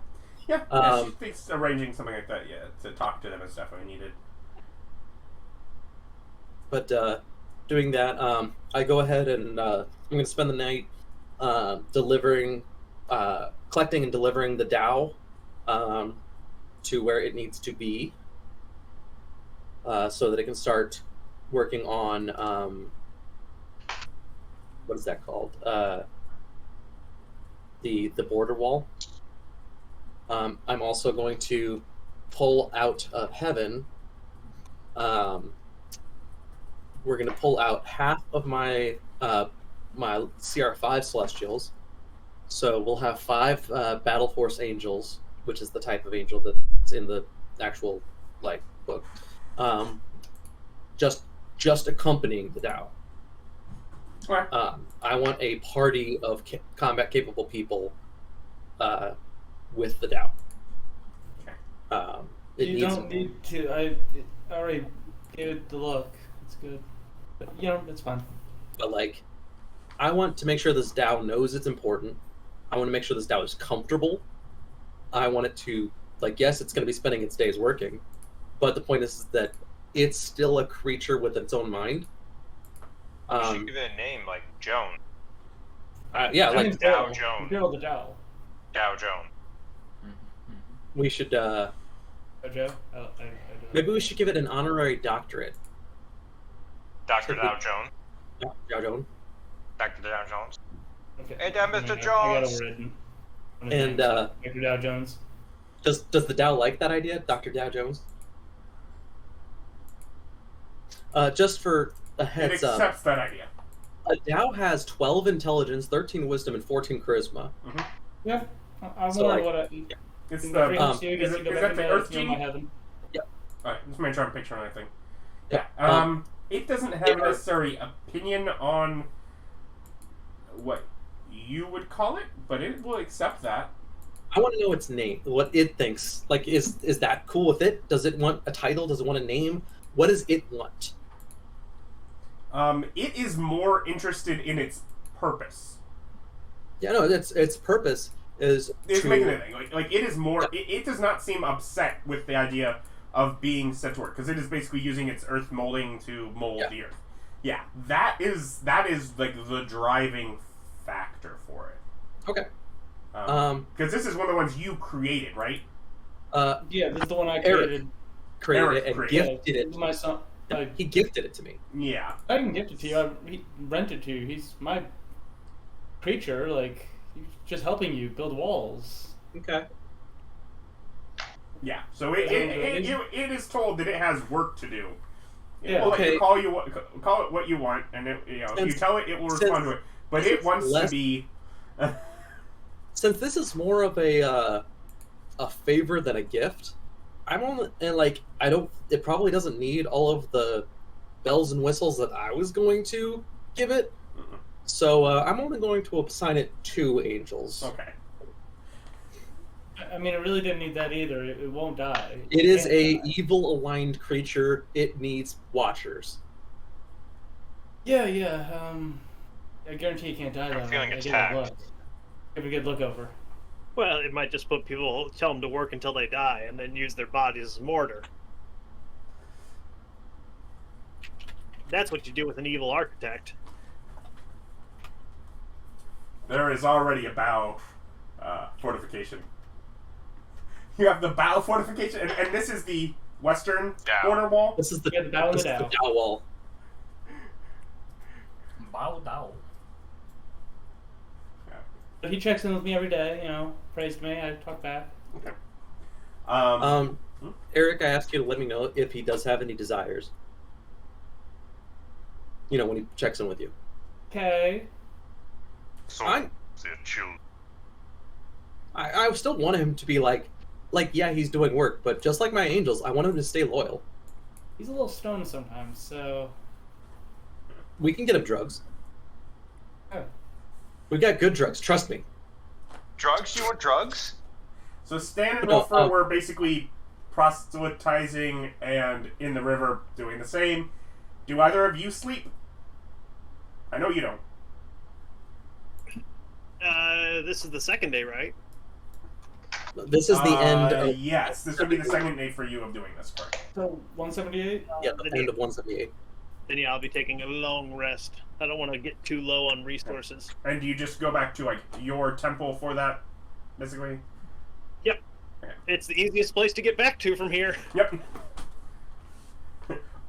Yeah, she thinks arranging something like that, to talk to them is definitely needed. But doing that, I go ahead and I'm going to spend the night collecting and delivering the Tao to where it needs to be, so that it can start working on what is that called? The border wall. I'm also going to pull out of heaven. We're going to pull out half of my my CR5 Celestials. So we'll have 5 Battle Force Angels, which is the type of angel that's in the actual book. Just accompanying the Tao. Okay. I want a party of combat capable people with the Tao. Okay. You don't need to. I already gave it the look. It's good. But, it's fine. But I want to make sure this Tao knows it's important. I want to make sure this Tao is comfortable. I want it to, yes, it's going to be spending its days working, but the point is that it's still a creature with its own mind. You should give it a name like Joan. Yeah, Name's Dow Daryl. Jones. Daryl the Dow. Dow Joan. we should, Joe? maybe we should give it an honorary doctorate. Dr. Dow Jones. Dow Jones. Dr. Dow Jones. Okay. Hey there, Mr. I got Jones. it written. And Dr. Dow Jones. does the Tao like that idea, Dr. Dow Jones? Just for a It heads up, accepts that idea. a Tao has 12 intelligence, 13 wisdom, and 14 charisma. Yeah. I So, wonder what I... It's in the frequency, I guess is you go that back the to Earth my gene? heaven. Alright, just make sure I'm picturing anything. Yeah. Yeah. It doesn't have a Yeah. necessary opinion on what you would call it, but it will accept that. I want to know its name, what it thinks. Is that cool with it? Does it want a title? Does it want a name? What does it want? It is more interested in its purpose. Yeah, no, its purpose is It's to... making a thing. It is more. It does not seem upset with the idea of being set to work because it is basically using its earth molding to mold the earth. Yeah, that is the driving factor for it. Okay. Because this is one of the ones you created, right? Yeah, this is the one I Eric created. created it and gifted This it. is my son. He gifted it to me. Yeah. I can gift it to you. He rent it to you. He's my creature. He's just helping you build walls. Okay. Yeah. So it is told that it has work to do. Yeah. We'll let Okay. you call it what you want, and if you tell it, it will respond to it. But it wants to be. Since this is more of a favor than a gift, I'm only I don't. It probably doesn't need all of the bells and whistles that I was going to give it. Mm-mm. So I'm only going to assign it 2 angels. Okay. I mean, it really didn't need that either. It won't die. It is can't a die. evil aligned creature. It needs watchers. Yeah. I guarantee you can't die though. I'm feeling I give it attacked. a look. Give it a good look over. Well, it might just put people, tell them to work until they die, and then use their bodies as mortar. That's what you do with an evil architect. There is already a bow fortification. You have the bow fortification, and this is the western Dow. border wall. This is the Yeah, the Dow and this the is the Dow. Dow wall. Bow dow. But he checks in with me every day. Praised me. I talk back. Okay. Eric, I asked you to let me know if he does have any desires. When he checks in with you. Okay. So, I'm- chill. I still want him to be yeah, he's doing work, but just like my angels, I want him to stay loyal. He's a little stoned sometimes, so. We can get him drugs. Oh. We got good drugs, trust me. Drugs? You want drugs? So Stan and No, Rolfur were basically proselytizing and in the river doing the same. Do either of you sleep? I know you don't. This is the second day, right? This is the end of... Yes, this would be the second day for you of doing this, correct? So 178. Yeah, the end of 178. Then yeah, I'll be taking a long rest. I don't want to get too low on resources. And do you just go back to, like, your temple for that, basically? Yep. Okay. It's the easiest place to get back to from here. Yep.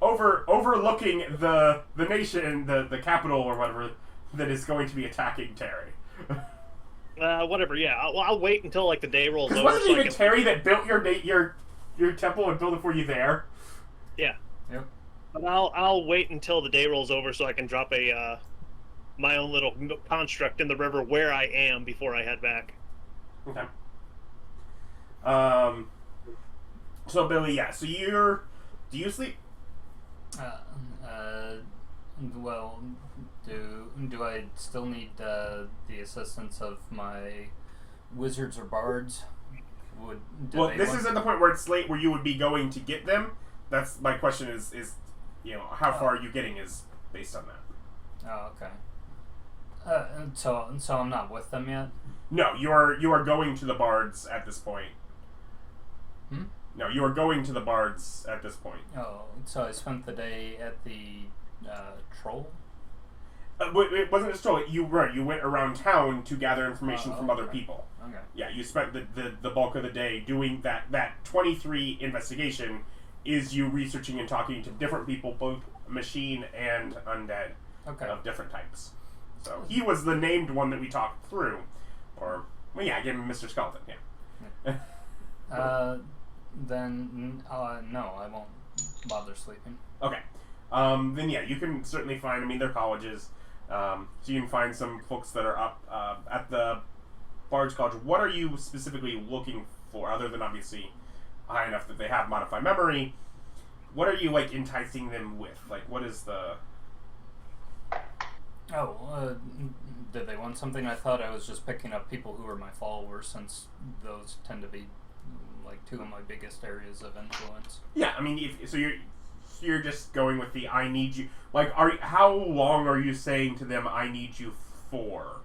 Overlooking the nation, the capital or whatever, that is going to be attacking Terry. Whatever, yeah. I'll wait until, like, the day rolls over. Wasn't it so even Terry that built your temple and built it for you there? Yeah. Yep. But I'll wait until the day rolls over so I can drop a my own little construct in the river where I am before I head back. Okay. So Billy, yeah. So do you sleep? Well, do I still need the assistance of my wizards or bards? This is at the point where it's late, where you would be going to get them. That's my question. Is how far are you getting is based on that. Oh, okay. So I'm not with them yet? No, you are going to the bards at this point. Hmm? No, you are going to the bards at this point. Oh, so I spent the day at the troll? It wasn't just troll. You went around town to gather information from other people. Okay. Yeah, you spent the bulk of the day doing that 23 investigation is you researching and talking to different people, both machine and undead, of different types. So he was the named one that we talked through. Or, well, yeah, I gave him Mr. Skeleton, yeah. Then, no, I won't bother sleeping. Okay. Then, yeah, you can certainly find, they're colleges. So you can find some folks that are up at the Bard's College. What are you specifically looking for, other than obviously high enough that they have modified memory? What are you, like, enticing them with? Like, what is the... Did they want something? I thought I was just picking up people who are my followers, since those tend to be, like, two of my biggest areas of influence. Yeah, so you're just going with the I need you. Like, how long are you saying to them I need you for?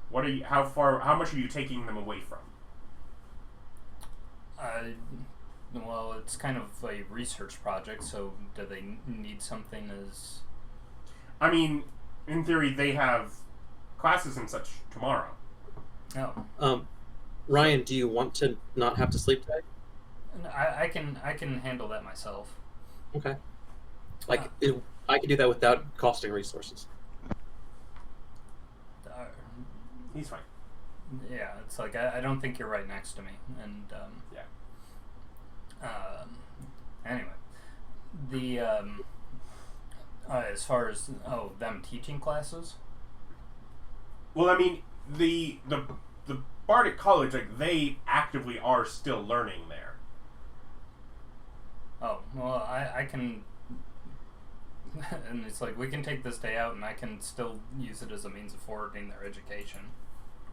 What are you? How much are you taking them away from? Well, it's kind of a research project, so do they need something as... in theory, they have classes and such tomorrow. Oh. Ryan, do you want to not have to sleep today? I can handle that myself. Okay. I can do that without costing resources. He's fine. Yeah, it's like I don't think you're right next to me, and anyway, the as far as them teaching classes. Well, the Bardic College, like, they actively are still learning there. Oh, well, I can... and it's like, we can take this day out and I can still use it as a means of forwarding their education.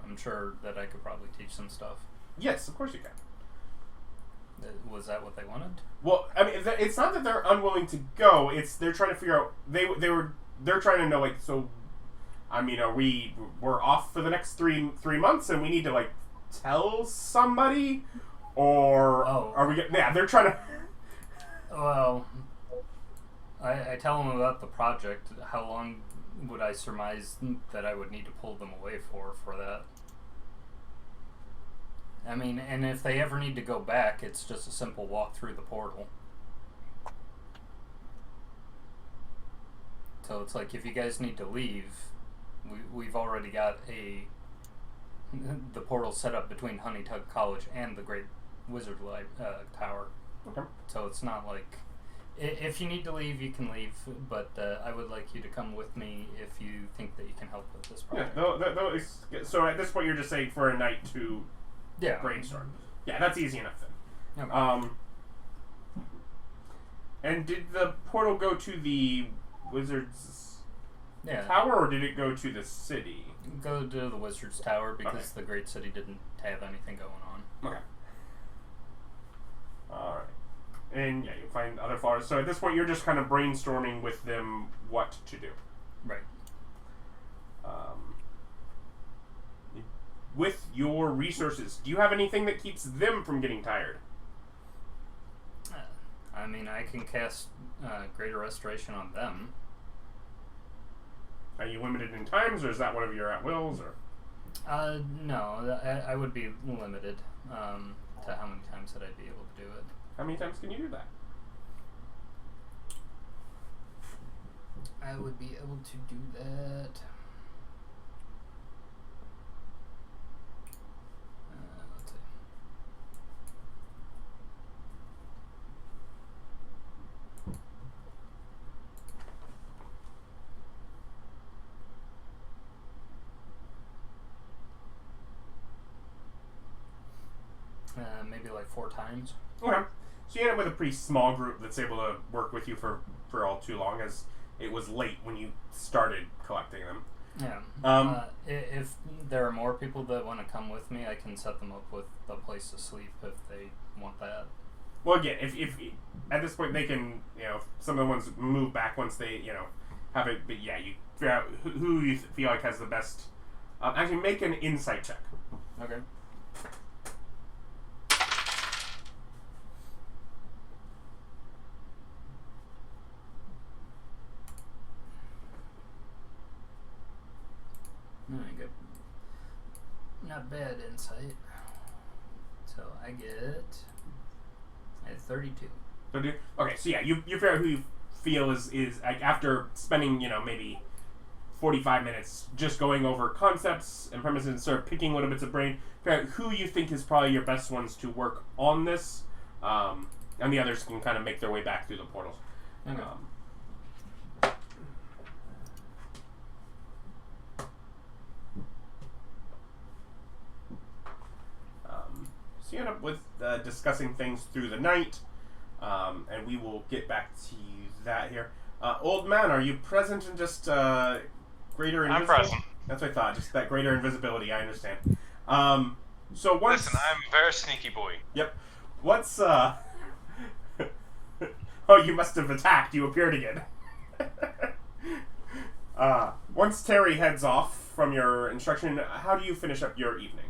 I'm sure that I could probably teach some stuff. Yes, of course you can. Was that what they wanted? Well, it's not that they're unwilling to go. It's they're trying to figure out... They're trying to know, like, so... we're off for the next three months and we need to, like, tell somebody? Or are we getting... Yeah, they're trying to... Well, I tell them about the project. How long would I surmise that I would need to pull them away for that? And if they ever need to go back, it's just a simple walk through the portal. So it's like, if you guys need to leave, we've already got the portal set up between Honeytug College and the Great Wizard Tower. Okay. So it's not like, if you need to leave, you can leave, but I would like you to come with me if you think that you can help with this project. Yeah, so at this point you're just saying for a night to brainstorm. Yeah, that's easy enough then. Okay. And did the portal go to the Wizard's Tower, or did it go to the city? Go to the Wizard's Tower, because the Great City didn't have anything going on. Okay. Alright. And yeah, you find other flowers. So at this point you're just kind of brainstorming with them what to do. Right. with your resources. Do you have anything that keeps them from getting tired? I mean, I can cast Greater Restoration on them. Are you limited in times, or is that one of your at-wills? Or? No, I would be limited to how many times that I'd be able to do it. How many times can you do that? I would be able to do that. Let's see. Maybe like 4 times. Okay. So you end up with a pretty small group that's able to work with you for all too long, as it was late when you started collecting them. Yeah. If there are more people that want to come with me, I can set them up with a place to sleep if they want that. Well, again, if at this point they can, some of the ones move back once they, have it. But yeah, you figure out who you feel like has the best. Actually, make an insight check. Okay. I get not bad insight. So I have 32. Okay, so yeah, you figure out who you feel is like, after spending maybe 45 minutes just going over concepts and premises and sort of picking little bits of brain, figure out who you think is probably your best ones to work on this, and the others can kind of make their way back through the portals. Okay. So you end up with discussing things through the night, and we will get back to that here. Old man, are you present in just greater invisibility? I'm present. That's what I thought, just that greater invisibility, I understand. So once... Listen, I'm a very sneaky boy. Yep. What's, Oh, you must have attacked. You appeared again. Once Terry heads off from your instruction, how do you finish up your evening?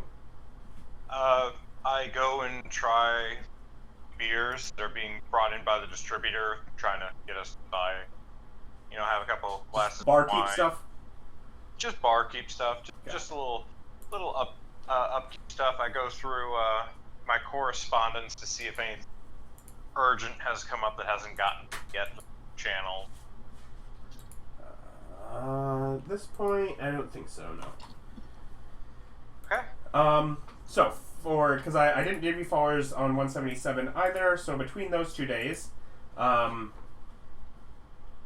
I go and try beers. They're being brought in by the distributor, trying to get us to buy, have a couple glasses of wine. Barkeep stuff? Just barkeep stuff. Just a little upkeep stuff. I go through my correspondence to see if anything urgent has come up that hasn't gotten yet. Channel. At this point, I don't think so, no. Okay. So, because I didn't give you followers on 177 either, so between those 2 days,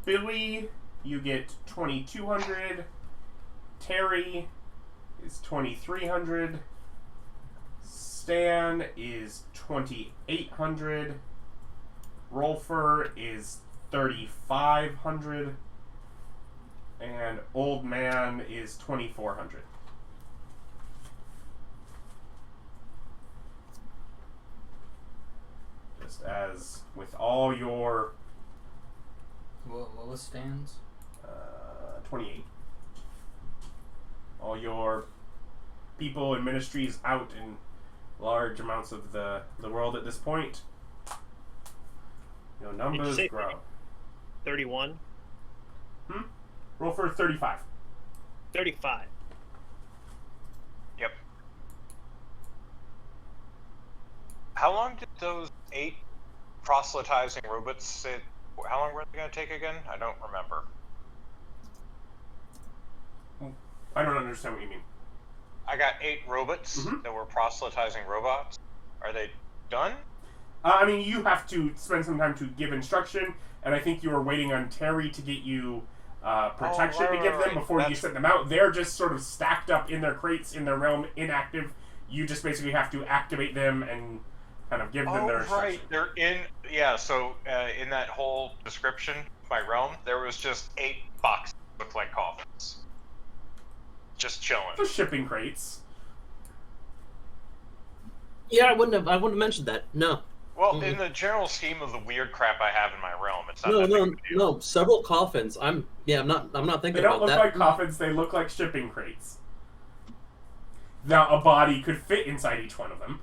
Billy, you get 2,200, Terry is 2,300, Stan is 2,800, Rolfur is 3,500, and Old Man is 2,400. Just as with all your... What was Stan's? 28. All your people and ministries out in large amounts of the world at this point. Numbers grow. 31? Roll for 35. 35. Yep. How long did those 8 proselytizing robots sit? How long were they going to take again? I don't remember. I don't understand what you mean. I got 8 robots that were proselytizing robots. Are they done? You have to spend some time to give instruction, and I think you were waiting on Terry to get you protection to give them before you sent them out. They're just sort of stacked up in their crates, in their realm, inactive. You just basically have to activate them and kind of give them their instruction. Right. They're in... Yeah, so in that whole description of my realm, there was just 8 boxes that looked like coffins. Just chilling. Just shipping crates. Yeah, I wouldn't have mentioned that. No. Well, in the general scheme of the weird crap I have in my realm, it's not that big of a deal. No. Several coffins. I'm not thinking about that. They don't look like coffins. They look like shipping crates. Now, a body could fit inside each one of them.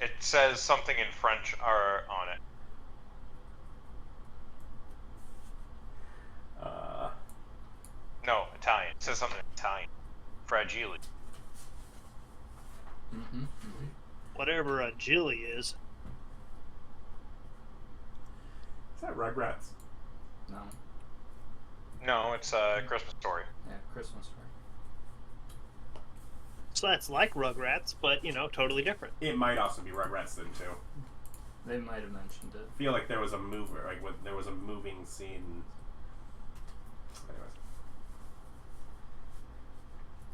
It says something in French on it. No, Italian. It says something in Italian. Fragile. Whatever a Jilly is. Is that Rugrats? No. No, it's a Christmas Story. Yeah, Christmas Story. So that's like Rugrats, but, totally different. It might also be Rugrats then, too. They might have mentioned it. I feel like there was a there was a moving scene. Anyways.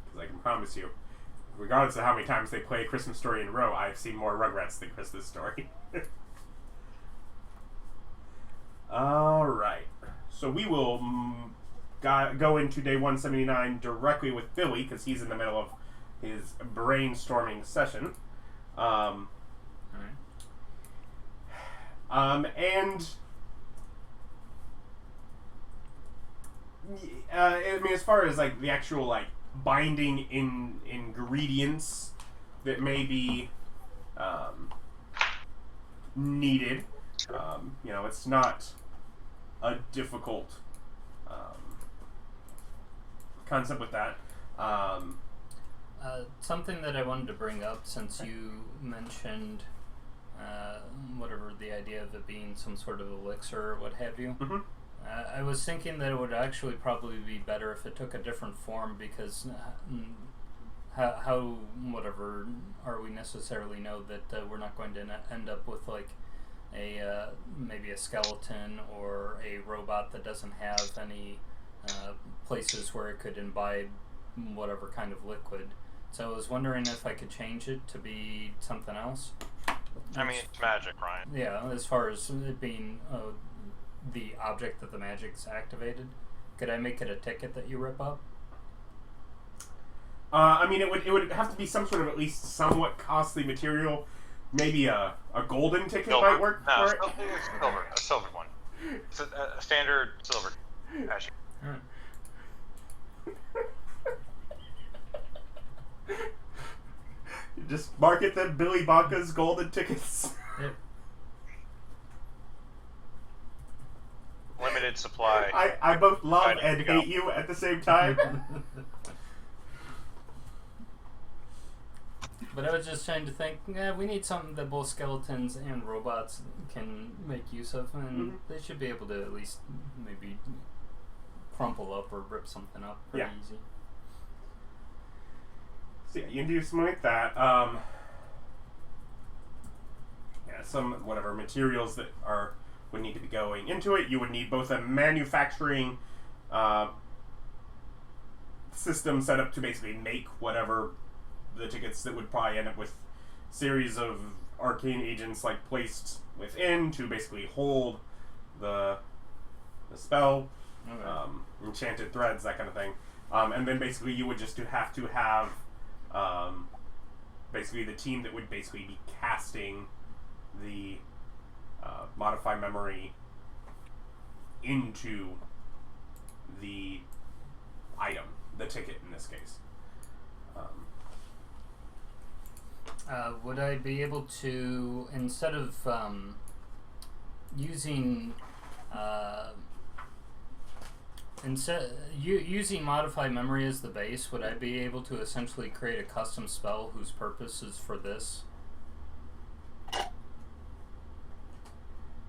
Because I can promise you, regardless of how many times they play Christmas Story in a row, I've seen more Rugrats than Christmas Story. Alright. So we will go into day 179 directly with Billy, because he's in the middle of his brainstorming session. Alright. And I mean, as far as like the actual like binding in ingredients that may be needed, it's not a difficult concept with that. Something that I wanted to bring up, since you mentioned whatever the idea of it being some sort of elixir or what have you. Mm-hmm. I was thinking that it would actually probably be better if it took a different form, because how whatever are we necessarily know that we're not going to end up with like a maybe a skeleton or a robot that doesn't have any places where it could imbibe whatever kind of liquid. So I was wondering if I could change it to be something else. I mean, it's magic, Ryan. Yeah, as far as it being the object that the magic's activated, could I make it a ticket that you rip up? I mean, it would have to be some sort of at least somewhat costly material. Maybe a golden ticket Silver. might work No, for it. silver. A silver one. It's a standard silver. Actually. Alright. You just market them Billy Bonka's golden tickets. Yep. Limited supply. I both love Ready and to go. hate you at the same time. But I was just trying to think, we need something that both skeletons and robots can make use of, and they should be able to at least maybe crumple up or rip something up pretty easy. So yeah, you can do something like that. Some whatever materials that would need to be going into it. You would need both a manufacturing system set up to basically make whatever the tickets that would probably end up with series of arcane agents like placed within to basically hold the spell, enchanted threads, that kind of thing. And then basically you would just have to have basically the team that would basically be casting the modify memory into the item, the ticket in this case. Would I be able to, instead of using using modify memory as the base, would I be able to essentially create a custom spell whose purpose is for this?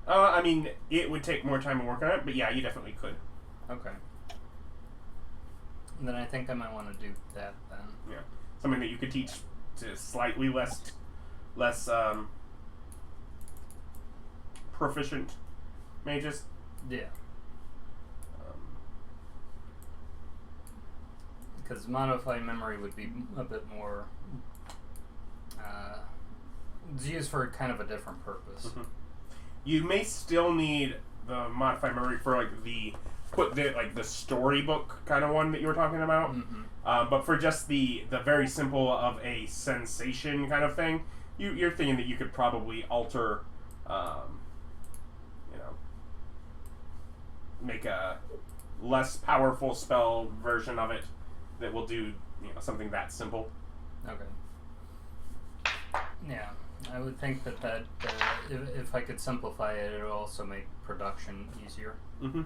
I mean, it would take more time to work on it, but yeah, you definitely could. Okay. Then I think I might want to do that then. Yeah, something that you could teach to slightly less proficient mages. Yeah. Because modify memory would be a bit more. It's used for kind of a different purpose. Mm-hmm. You may still need the modify memory for like the storybook kind of one that you were talking about. Mm-hmm. But for just the very simple of a sensation kind of thing, you're thinking that you could probably alter, make a less powerful spell version of it that will do something that simple. Okay. Yeah, I would think that if I could simplify it, it would also make production easier. Mm-hmm.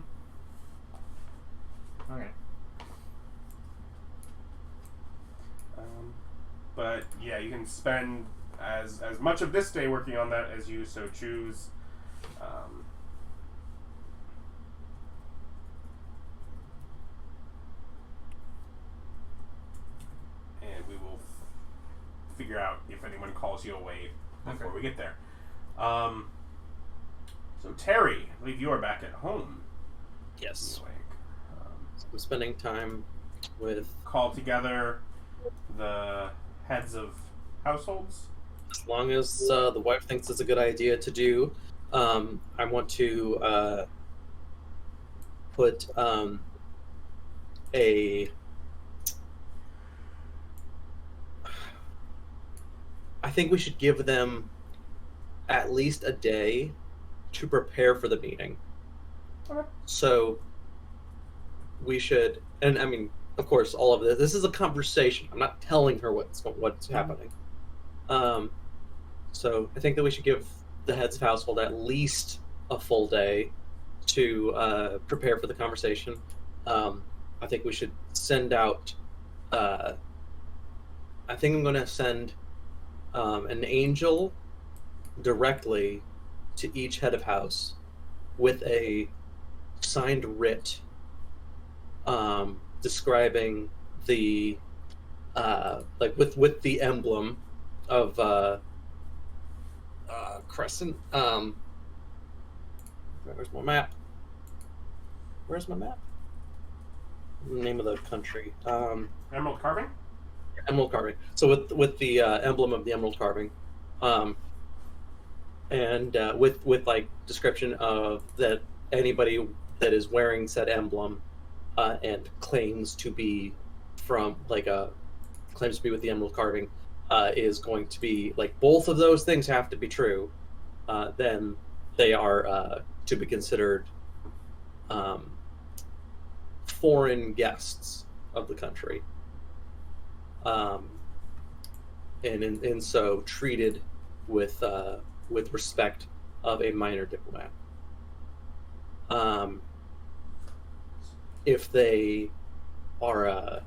Okay. But yeah, you can spend as much of this day working on that as you so choose. And we will figure out if anyone calls you away before we get there. So Terry, I believe you are back at home. Yes. So I'm spending time with... Call together the heads of households. As long as the wife thinks it's a good idea to do, I want to put I think we should give them at least a day to prepare for the meeting. Okay. So we should, and I mean, of course, all of this is a conversation. I'm not telling her what's happening. So I think that we should give the heads of household at least a full day to prepare for the conversation. I think we should send out. I think I'm going to send an angel directly to each head of house with a signed writ describing the with the emblem of crescent. Where's my map? Where's my map? Name of the country. Emerald carving. Emerald carving. So with the emblem of the emerald carving, and with like description of that anybody that is wearing said emblem and claims to be from claims to be with the emerald carving is going to be like both of those things have to be true. Then they are to be considered foreign guests of the country. And so treated with respect of a minor diplomat. If they are,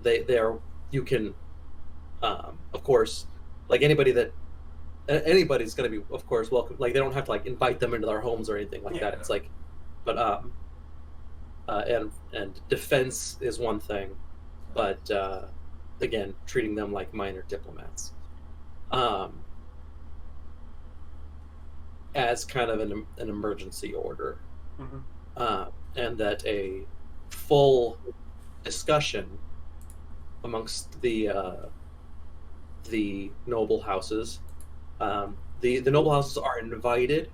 they are, you can, of course, like anybody's going to be, of course, welcome. Like they don't have to like invite them into their homes or anything like that. It's like, but and defense is one thing, but again, treating them like minor diplomats, as kind of an emergency order, and that a full discussion amongst the noble houses. The noble houses are invited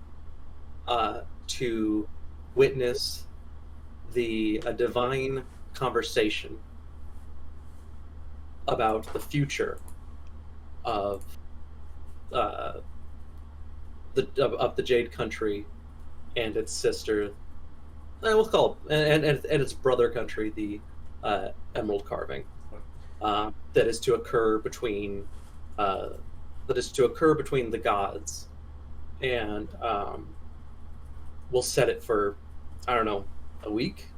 to witness a divine conversation about the future of the Jade Country and its sister, we'll call it, and its brother country, the Emerald Carving, that is to occur between the gods, and we'll set it for, I don't know, a week,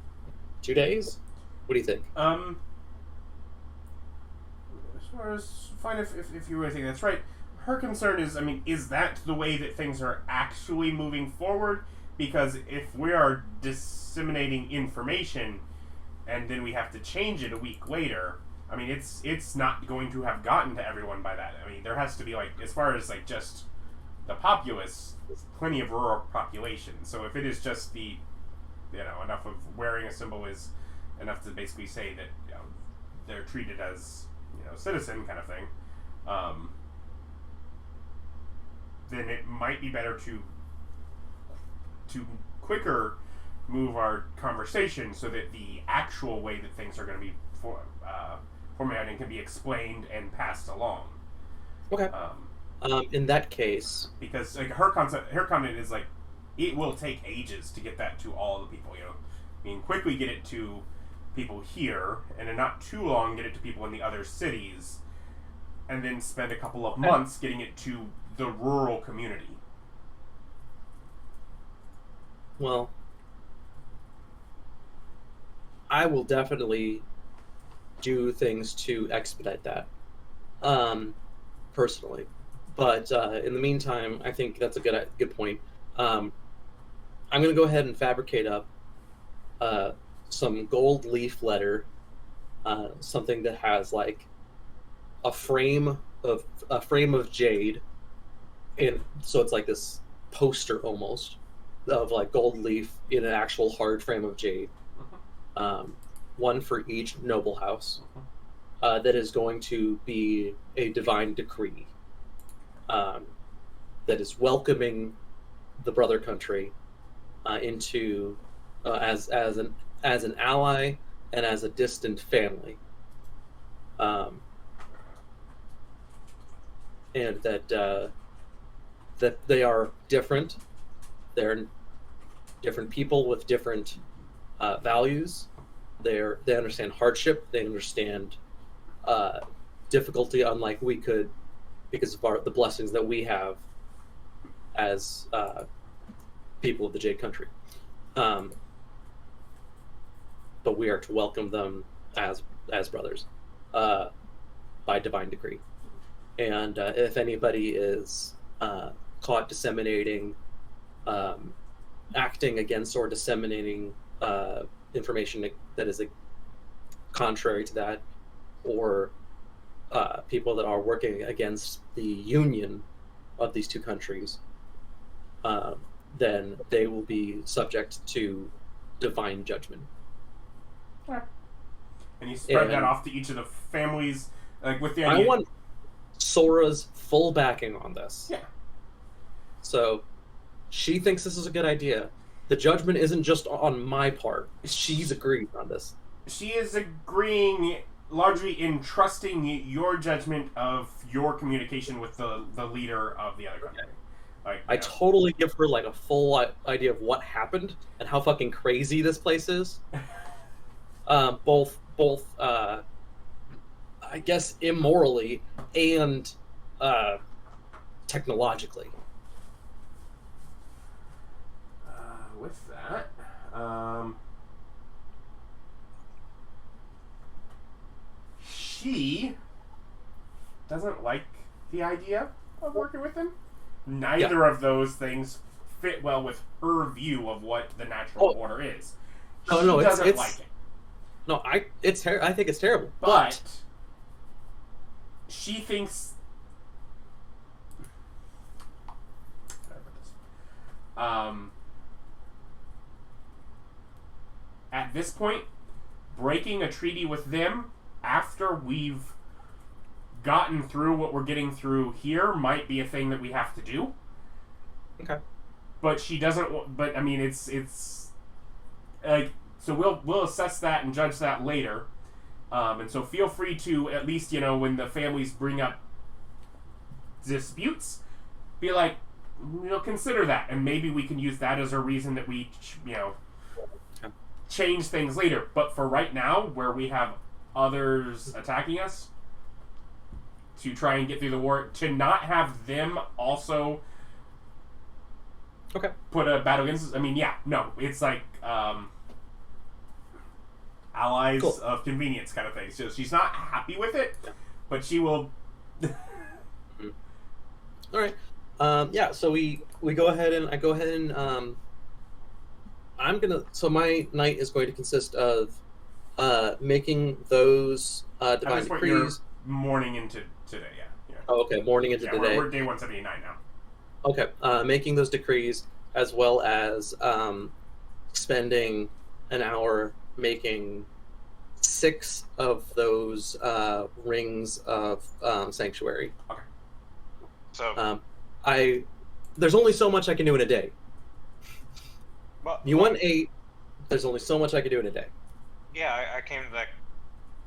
2 days. What do you think? As far as fine, if you really think that's right. Her concern is, I mean, is that the way that things are actually moving forward? Because if we are disseminating information and then we have to change it a week later, I mean, it's not going to have gotten to everyone by that. I mean, there has to be, like, as far as, like, just the populace, plenty of rural population. So if it is just the, enough of wearing a symbol is enough to basically say that, they're treated as, citizen kind of thing, then it might be better to quicker move our conversation so that the actual way that things are going to be formatting can be explained and passed along. Okay. In that case, because like her comment is like, it will take ages to get that to all the people. I mean, quickly get it to people here, and in not too long get it to people in the other cities, and then spend a couple of months getting it to the rural community. Well, I will definitely do things to expedite that, personally. But in the meantime, I think that's a good point. I'm going to go ahead and fabricate up some gold leaf letter, something that has like a frame of jade, and so it's like this poster almost of like gold leaf in an actual hard frame of jade. One for each noble house. That is going to be a divine decree that is welcoming the brother country into as an ally and as a distant family, and that they are different. They're different people with different values. They understand hardship. They understand difficulty, unlike we could, because of the blessings that we have as people of the Jade Country. But we are to welcome them as brothers by divine decree. And if anybody is caught disseminating, acting against or disseminating information that is contrary to that, or people that are working against the union of these two countries, then they will be subject to divine judgment. And you spread that off to each of the families, like with the idea. I want Sora's full backing on this. Yeah. So she thinks this is a good idea. The judgment isn't just on my part. She's agreeing on this. She is agreeing largely in trusting your judgment of your communication with the leader of the other country. Like, I totally give her like a full idea of what happened and how fucking crazy this place is. Both I guess immorally and technologically. With that, she doesn't like the idea of working with him. Neither of those things fit well with her view of what the natural order is. She doesn't like it. No, I think it's terrible. But she thinks. At this point, breaking a treaty with them after we've gotten through what we're getting through here might be a thing that we have to do. Okay. But she doesn't. But I mean, it's like, so we'll assess that and judge that later. And so feel free to, at least, when the families bring up disputes, be like, consider that, and maybe we can use that as a reason that we change things later. But for right now, where we have others attacking us to try and get through the war, to not have them also put a battle against us. I mean, it's like allies of convenience kind of thing. So she's not happy with it, but she will. All right. So we go ahead and I go ahead and so my night is going to consist of making those divine decrees. Morning into today, yeah. Oh, okay, morning into today. We're day 179 now. Okay, making those decrees, as well as spending an hour making 6 of those rings of sanctuary. Okay. So there's only so much I can do in a day. Well, you want 8? There's only so much I can do in a day. Yeah, I came to that.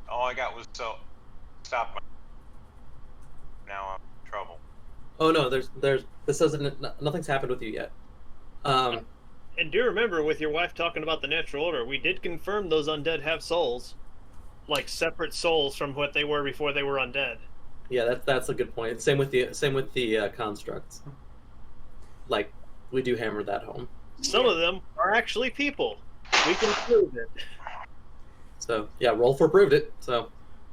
All I got was stop my. Now I'm in trouble. Oh no, this doesn't. Nothing's happened with you yet. And do remember, with your wife talking about the natural order, we did confirm those undead have souls, like separate souls from what they were before they were undead. Yeah, that's a good point. Same with the constructs. Like, we do hammer that home. Some of them are actually people. We can prove it. So yeah, Rolfur proved it. So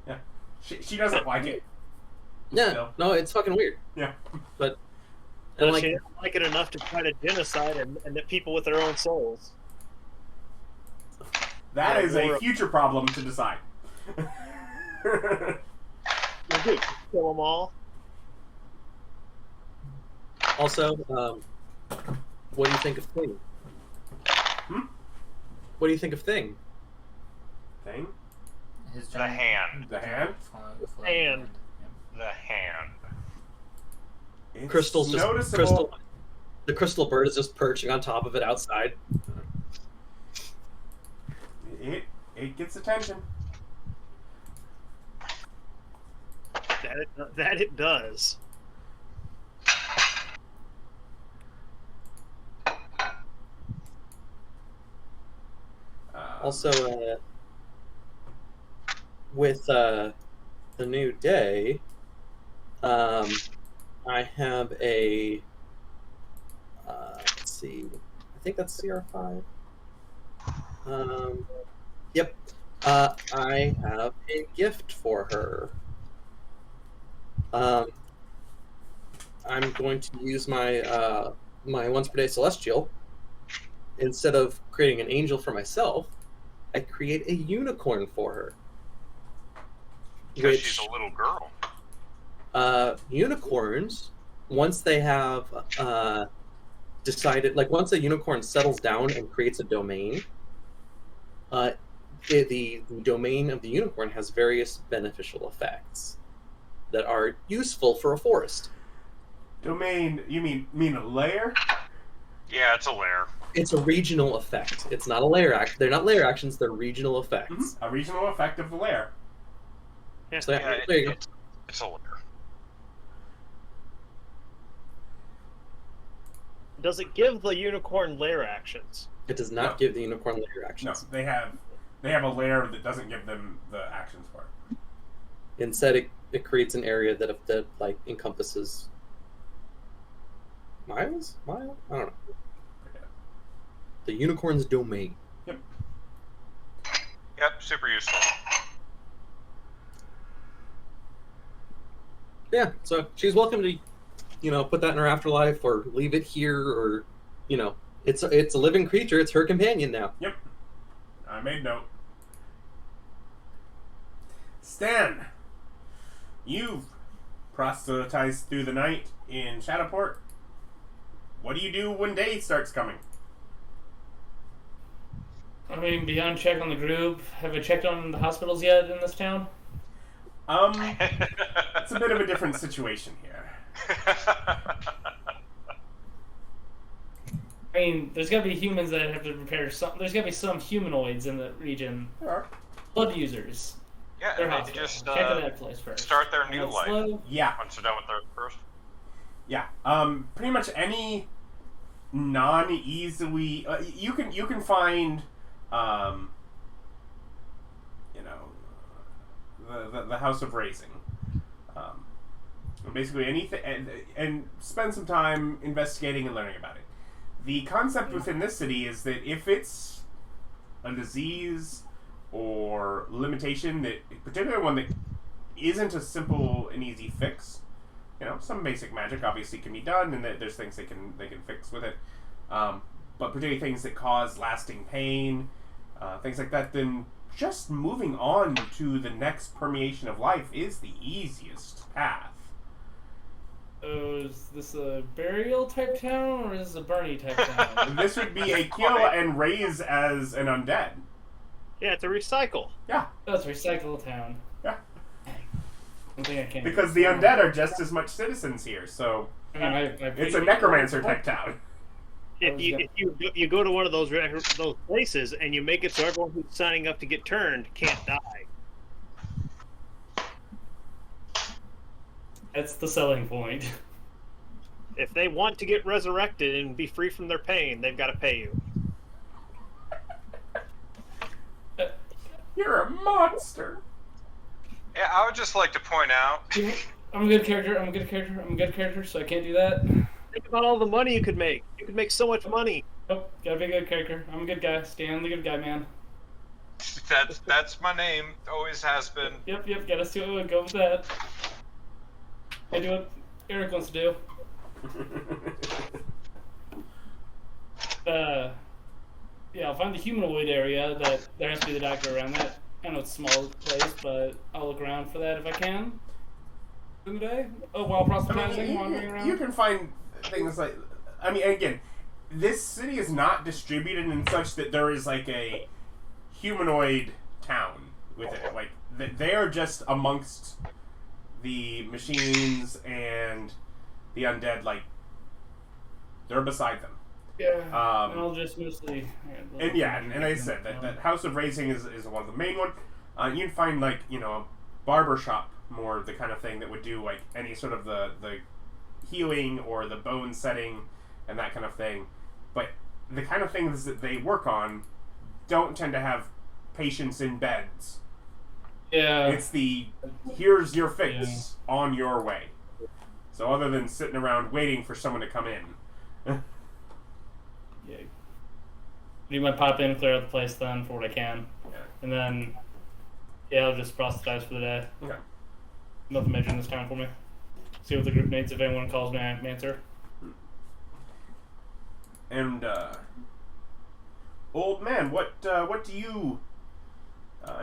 Yeah. She doesn't like it. yeah, Still. no, it's fucking weird. Yeah. But But and she doesn't like it enough to try to genocide and the people with their own souls. That is or- a future problem to decide. You do. Kill them all. also, what do you think of Thing? What do you think of Thing? Thing? His The giant hand. The hand? Hand. The hand. It's Crystal's just noticeable. The crystal bird is just perching on top of it outside. It gets attention. That it does. Also, with the new day, I have a let's see, I think that's CR5. Yep. I have a gift for her. I'm going to use my my once per day celestial. Instead of creating an angel for myself, I create a unicorn for her. Because she's a little girl. Unicorns, once they have decided, like once a unicorn settles down and creates a domain, the domain of the unicorn has various beneficial effects that are useful for a forest. Domain, you mean a layer? Yeah, it's a lair. It's a regional effect. It's not a layer act. They're not layer actions. They're regional effects. A regional effect of the layer. Yeah. So Yeah, there you go. it's a lair. Does it give the unicorn lair actions? It does not No. give the unicorn layer No, actions. they have a layer that doesn't give them the actions for it. Instead, it creates an area that like encompasses miles. I don't know. The unicorn's domain. Yep, super useful. Yeah, so she's welcome to, put that in her afterlife or leave it here, or, it's a living creature. It's her companion now. Yep. I made note. Stan, you've proselytized through the night in Shadowport. What do you do when day starts coming? I mean, beyond check on the group, have I checked on the hospitals yet in this town? It's a bit of a different situation here. I mean, there's got to be humans that have to repair some. There's got to be some humanoids in the region. There are. Blood users. Yeah, Their and they hospital. just Check on that place first. start their And new it's life slow. Yeah. once they're done with their first. Yeah. Pretty much any non-easily you can find the House of Raising. Basically anything, and spend some time investigating and learning about it. The concept within this city is that if it's a disease or limitation, that particularly one that isn't a simple and easy fix, some basic magic obviously can be done, and there's things they can fix with it. But particularly things that cause lasting pain, things like that, then just moving on to the next permeation of life is the easiest path. Is this a burial type town or is this a Bernie type town? This would be a kill and raise as an undead. Yeah, to recycle. Yeah. That's recycle town. Yeah. I think I can. Because the undead are just as much citizens here, so I mean, it's a necromancer type town. If you go to one of those places and you make it so everyone who's signing up to get turned can't die. That's the selling point. If they want to get resurrected and be free from their pain, they've got to pay you. You're a monster. Yeah, I would just like to point out I'm a good character, so I can't do that. Think about all the money you could make. You could make so much money. Oh, gotta be a good character. I'm a good guy. Stan, the good guy, man. That's my name. Always has been. Yep, gotta see what would go with that. I do what Eric wants to do. Yeah, I'll find the humanoid area. That there has to be the doctor around that. I know it's a small place, but I'll look around for that if I can. In the day? Oh, while proselytizing, wandering around? You can find things like... I mean, again, this city is not distributed in such that there is like a humanoid town with it. Like, they are just amongst the machines and the undead, like, they're beside them. Yeah, and I'll just mostly... And I said, that House of Raising is one of the main one. You can find, like, a barber shop, more the kind of thing that would do, like, any sort of the healing or the bone setting and that kind of thing. But the kind of things that they work on don't tend to have patients in beds. Yeah. It's here's your fix, on your way. So other than sitting around waiting for someone to come in. Yeah. You might pop in, clear out the place then for what I can. Yeah. And then, I'll just proselytize for the day. Okay. Nothing major in this town for me. See what the group needs. If anyone calls me, I answer. And, old man, what do you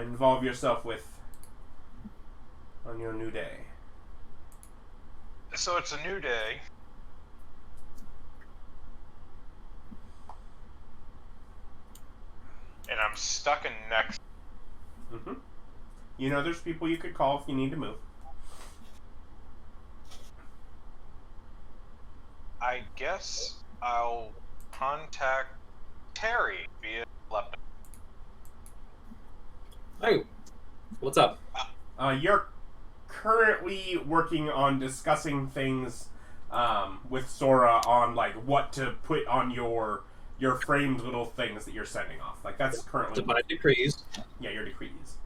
involve yourself with on your new day? So it's a new day. And I'm stuck in next. Mm-hmm. There's people you could call if you need to move. I guess I'll contact Terry via laptop. Hey, what's up? You're currently working on discussing things with Sora on, like, what to put on your framed little things that you're sending off. Like, that's currently... Divine decrees. Yeah, your decrees.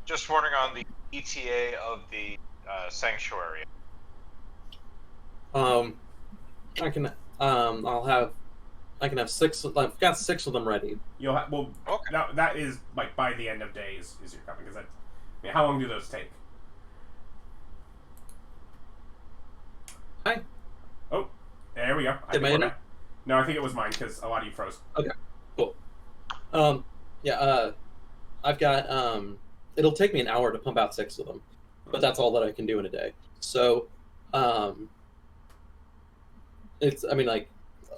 Just working on the ETA of the sanctuary. I can have 6. I've got 6 of them ready. You'll have... Well, okay. that is, like, by the end of days is your coming. Because how long do those take? Hi. Oh, there we go. Did my enter? No, I think it was mine, because a lot of you froze. Okay, cool. I've got, it'll take me an hour to pump out 6 of them, but that's all that I can do in a day. So,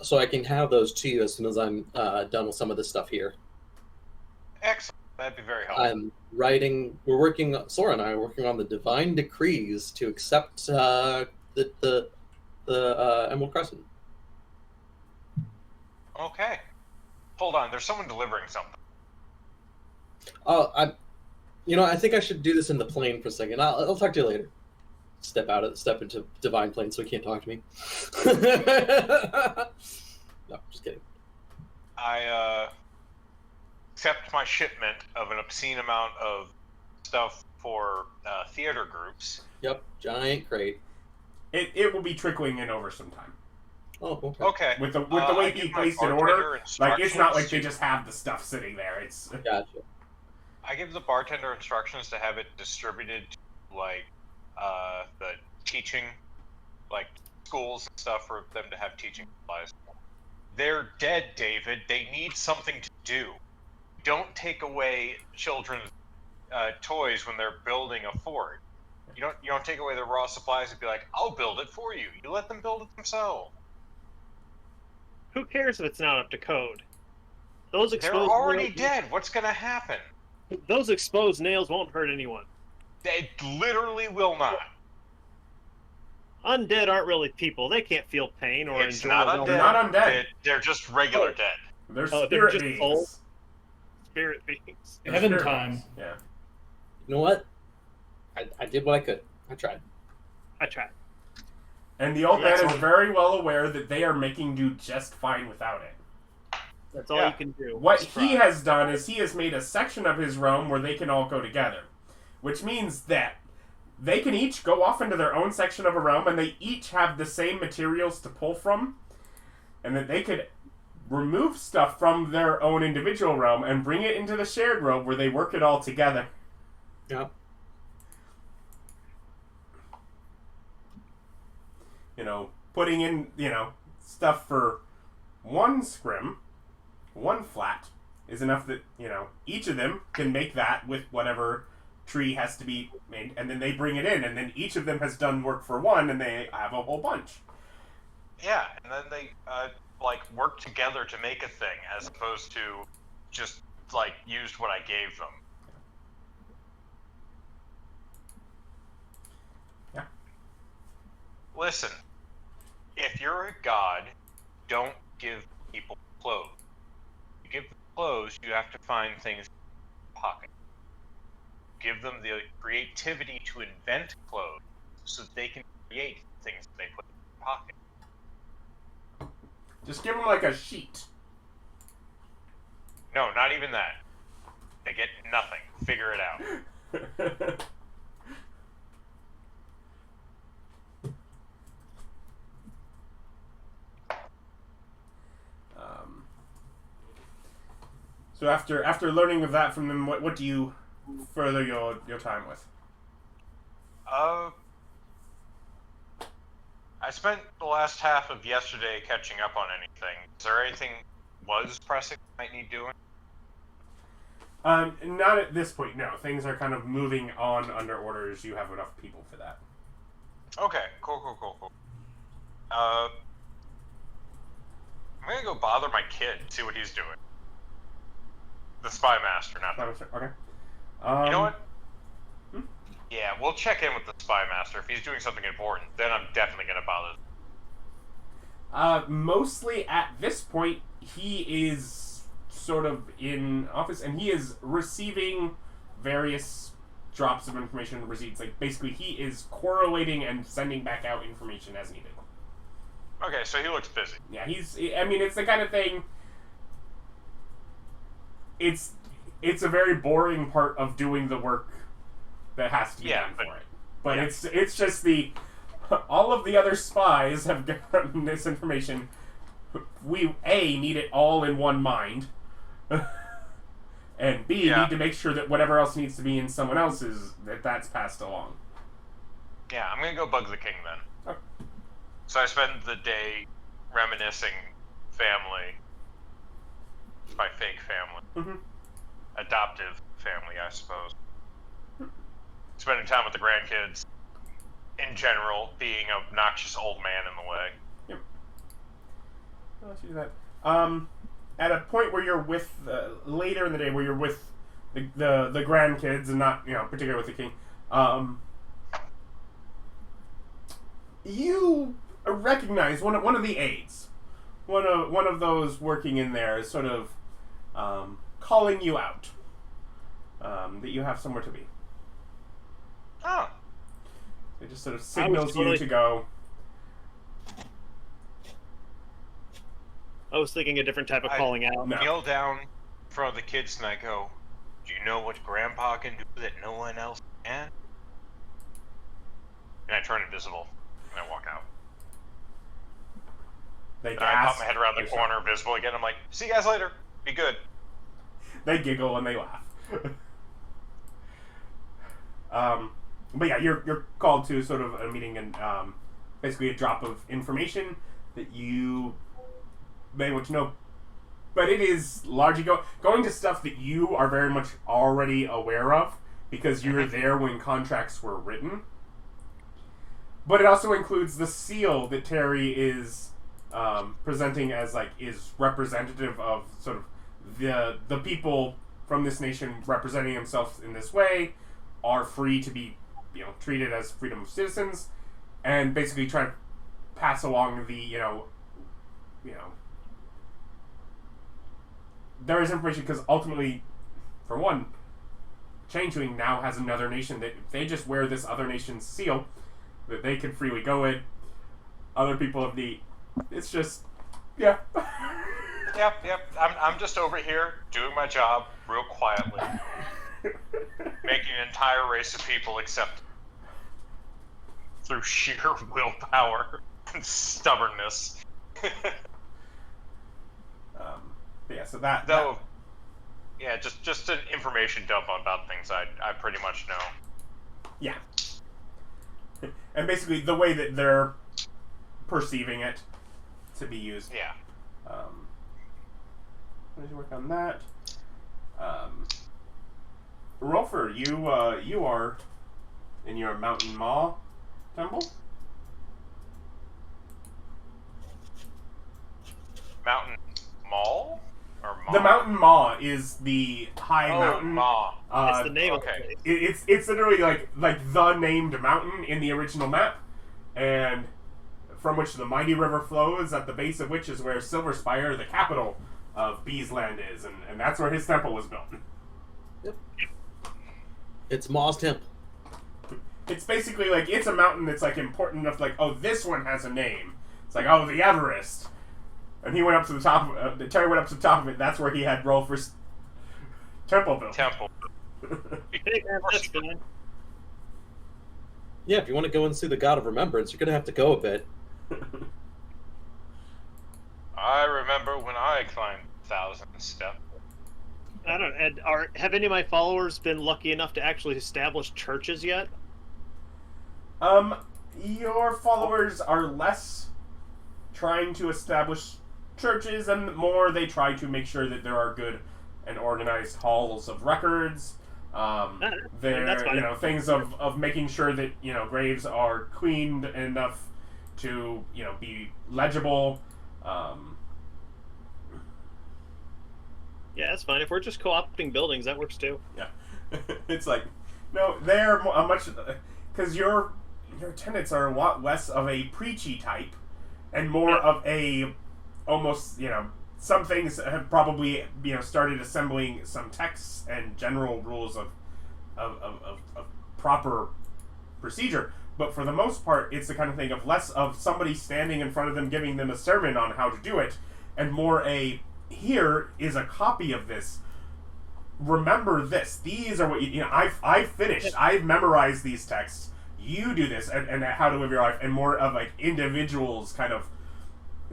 so I can have those to you as soon as I'm done with some of this stuff here. Excellent. That'd be very helpful. Sora and I are working on the divine decrees to accept the Emerald Crescent. Okay. Hold on, there's someone delivering something. Oh, I think I should do this in the plane for a second. I'll talk to you later. Step into divine plane so he can't talk to me. No, just kidding. I accept my shipment of an obscene amount of stuff for theater groups. Yep, giant crate. It will be trickling in over some time. Oh, okay. Okay. With the way he placed in order, like, it's not like they just have the stuff sitting there. It's Gotcha. I give the bartender instructions to have it distributed to, like, the teaching, like, schools and stuff for them to have teaching supplies. They're dead, David. They need something to do. Don't take away children's toys when they're building a fort. You don't take away their raw supplies and be like, I'll build it for you. You let them build it themselves. Who cares if it's not up to code? Those They're exposed already nails, dead. What's gonna happen? Those exposed nails won't hurt anyone. They literally will not. Undead aren't really people. They can't feel pain or It's enjoy. not the undead. They're not undead. They're just regular dead. They're they're spirit just beings. souls? Spirit beings. They're Heaven spirit time. beings. Yeah. You know what? I did what I could. I tried. I tried. And the old man That's is all. very well aware that they are making do just fine without it. That's all Yeah. you can do. What Just he try. has done is he has made a section of his realm where they can all go together. Which means that they can each go off into their own section of a realm, and they each have the same materials to pull from, and that they could remove stuff from their own individual realm and bring it into the shared realm where they work it all together. Yep. You know, putting in, you know, stuff for one scrim, one flat, is enough that, you know, each of them can make that with whatever tree has to be made, and then they bring it in, and then each of them has done work for one, and they have a whole bunch. Yeah, and then they, like, work together to make a thing, as opposed to just, like, used what I gave them. Yeah. Listen, if you're a god, don't give people clothes. You give them clothes, you have to find things in your pocket. Give them the creativity to invent clothes so that they can create things that they put in their pocket. Just give them like a sheet. No, not even that. They get nothing. Figure it out. So after learning of that from them, what do you further your time with? I spent the last half of yesterday catching up on anything. Is there anything was pressing I might need doing? Not at this point, no. Things are kind of moving on under orders. You have enough people for that. Okay, cool. I'm gonna go bother my kid, see what he's doing. The spy master, not the... Okay. You know what? Yeah, we'll check in with the spy master. If he's doing something important, then I'm definitely gonna bother. Mostly at this point, he is sort of in office, and he is receiving various drops of information, receipts. Like, basically, he is correlating and sending back out information as needed. Okay, so he looks busy. Yeah, I mean, it's the kind of thing... It's a very boring part of doing the work that has to be done for it. But it's just all of the other spies have gotten this information. We, A, need it all in one mind. And B, need to make sure that whatever else needs to be in someone else's, that's passed along. Yeah, I'm gonna go bug the king then. Okay. So I spend the day reminiscing family. It's my fake family. Mm-hmm. Adoptive family, I suppose. Spending time with the grandkids. In general, being an obnoxious old man in the way. Yep. Let's do that. At a point where you're with later in the day, where you're with the grandkids and not, you know, particularly with the king, you recognize one of the aides, one of those working in there is sort of calling you out, that you have somewhere to be. Oh. It just sort of signals you to go. I was thinking a different type of calling out. No. Kneel down in front of the kids and I go, do you know what Grandpa can do that no one else can? And I turn invisible and I walk out. They and I pop my head around the corner, visible again. I'm like, see you guys later. Be good. They giggle and they laugh. But yeah, you're called to sort of a meeting and basically a drop of information that you may want to know. But it is largely going to stuff that you are very much already aware of because you were there when contracts were written. But it also includes the seal that Terry is presenting as is representative of sort of the people from this nation representing themselves in this way are free to be, you know, treated as freedom of citizens, and basically try to pass along the there is information because ultimately, for one, Changeling now has another nation that if they just wear this other nation's seal, that they can freely go in. Other people of the, it's just, yeah. Yep. I'm just over here doing my job real quietly, making an entire race of people accept. through sheer willpower and stubbornness. Yeah, so that... Though, yeah, just an information dump about things I pretty much know. Yeah. And basically, the way that they're perceiving it to be used. Yeah. Let me work on that. Rolfur, you are in your Mountain Maw temple? Mountain Mall? Or Maw? The Mountain Maw is the high mountain. Maw. That's the name of okay. the place. It's literally like the named mountain in the original map, and from which the mighty river flows, at the base of which is where Silver Spire, the capital of Bees Land, is, and that's where his temple was built. Yep. It's Maw's temple. It's basically like, it's a mountain that's like important enough, like, oh, this one has a name. It's like, oh, the Everest. And he went up to the top of it, Terry went up to the top of it, that's where he had Rolfur's temple built. Hey, man, that's fine. Yeah, if you want to go and see the God of Remembrance, you're going to have to go a bit. I remember when I climbed 1,000 steps. I don't. And have any of my followers been lucky enough to actually establish churches yet? Your followers are less trying to establish churches, and more they try to make sure that there are good and organized halls of records. That's fine. Things of making sure that, graves are cleaned enough to, be legible. Yeah, that's fine. If we're just co-opting buildings, that works too. Yeah. It's like, no, they're a much... Because your tenants are a lot less of a preachy type, and more of a, almost, some things have probably, started assembling some texts and general rules of proper procedure. But for the most part, it's the kind of thing of less of somebody standing in front of them giving them a sermon on how to do it, and more a, here is a copy of this. Remember this. These are what I've finished. I've memorized these texts. You do this, and how to live your life, and more of like individuals kind of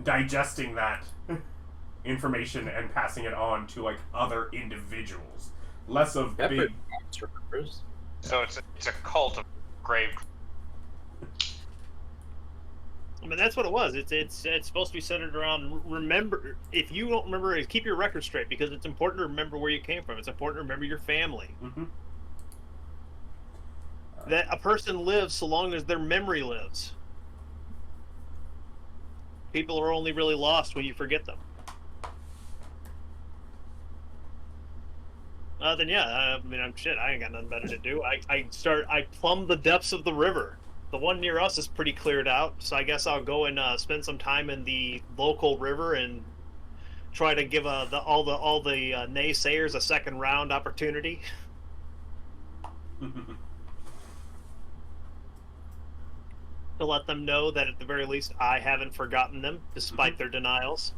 digesting that information and passing it on to like other individuals. Less of big. So it's a cult of grave. I mean, that's what it was. It's supposed to be centered around remember. If you don't remember, keep your record straight, because it's important to remember where you came from. It's important to remember your family. Mm-hmm. That a person lives so long as their memory lives. People are only really lost when you forget them. Then yeah, I mean, I ain't got nothing better to do. I plumb the depths of the river. The one near us is pretty cleared out, so I guess I'll go and spend some time in the local river and try to give all the naysayers a second round opportunity. To let them know that at the very least I haven't forgotten them, despite their denials.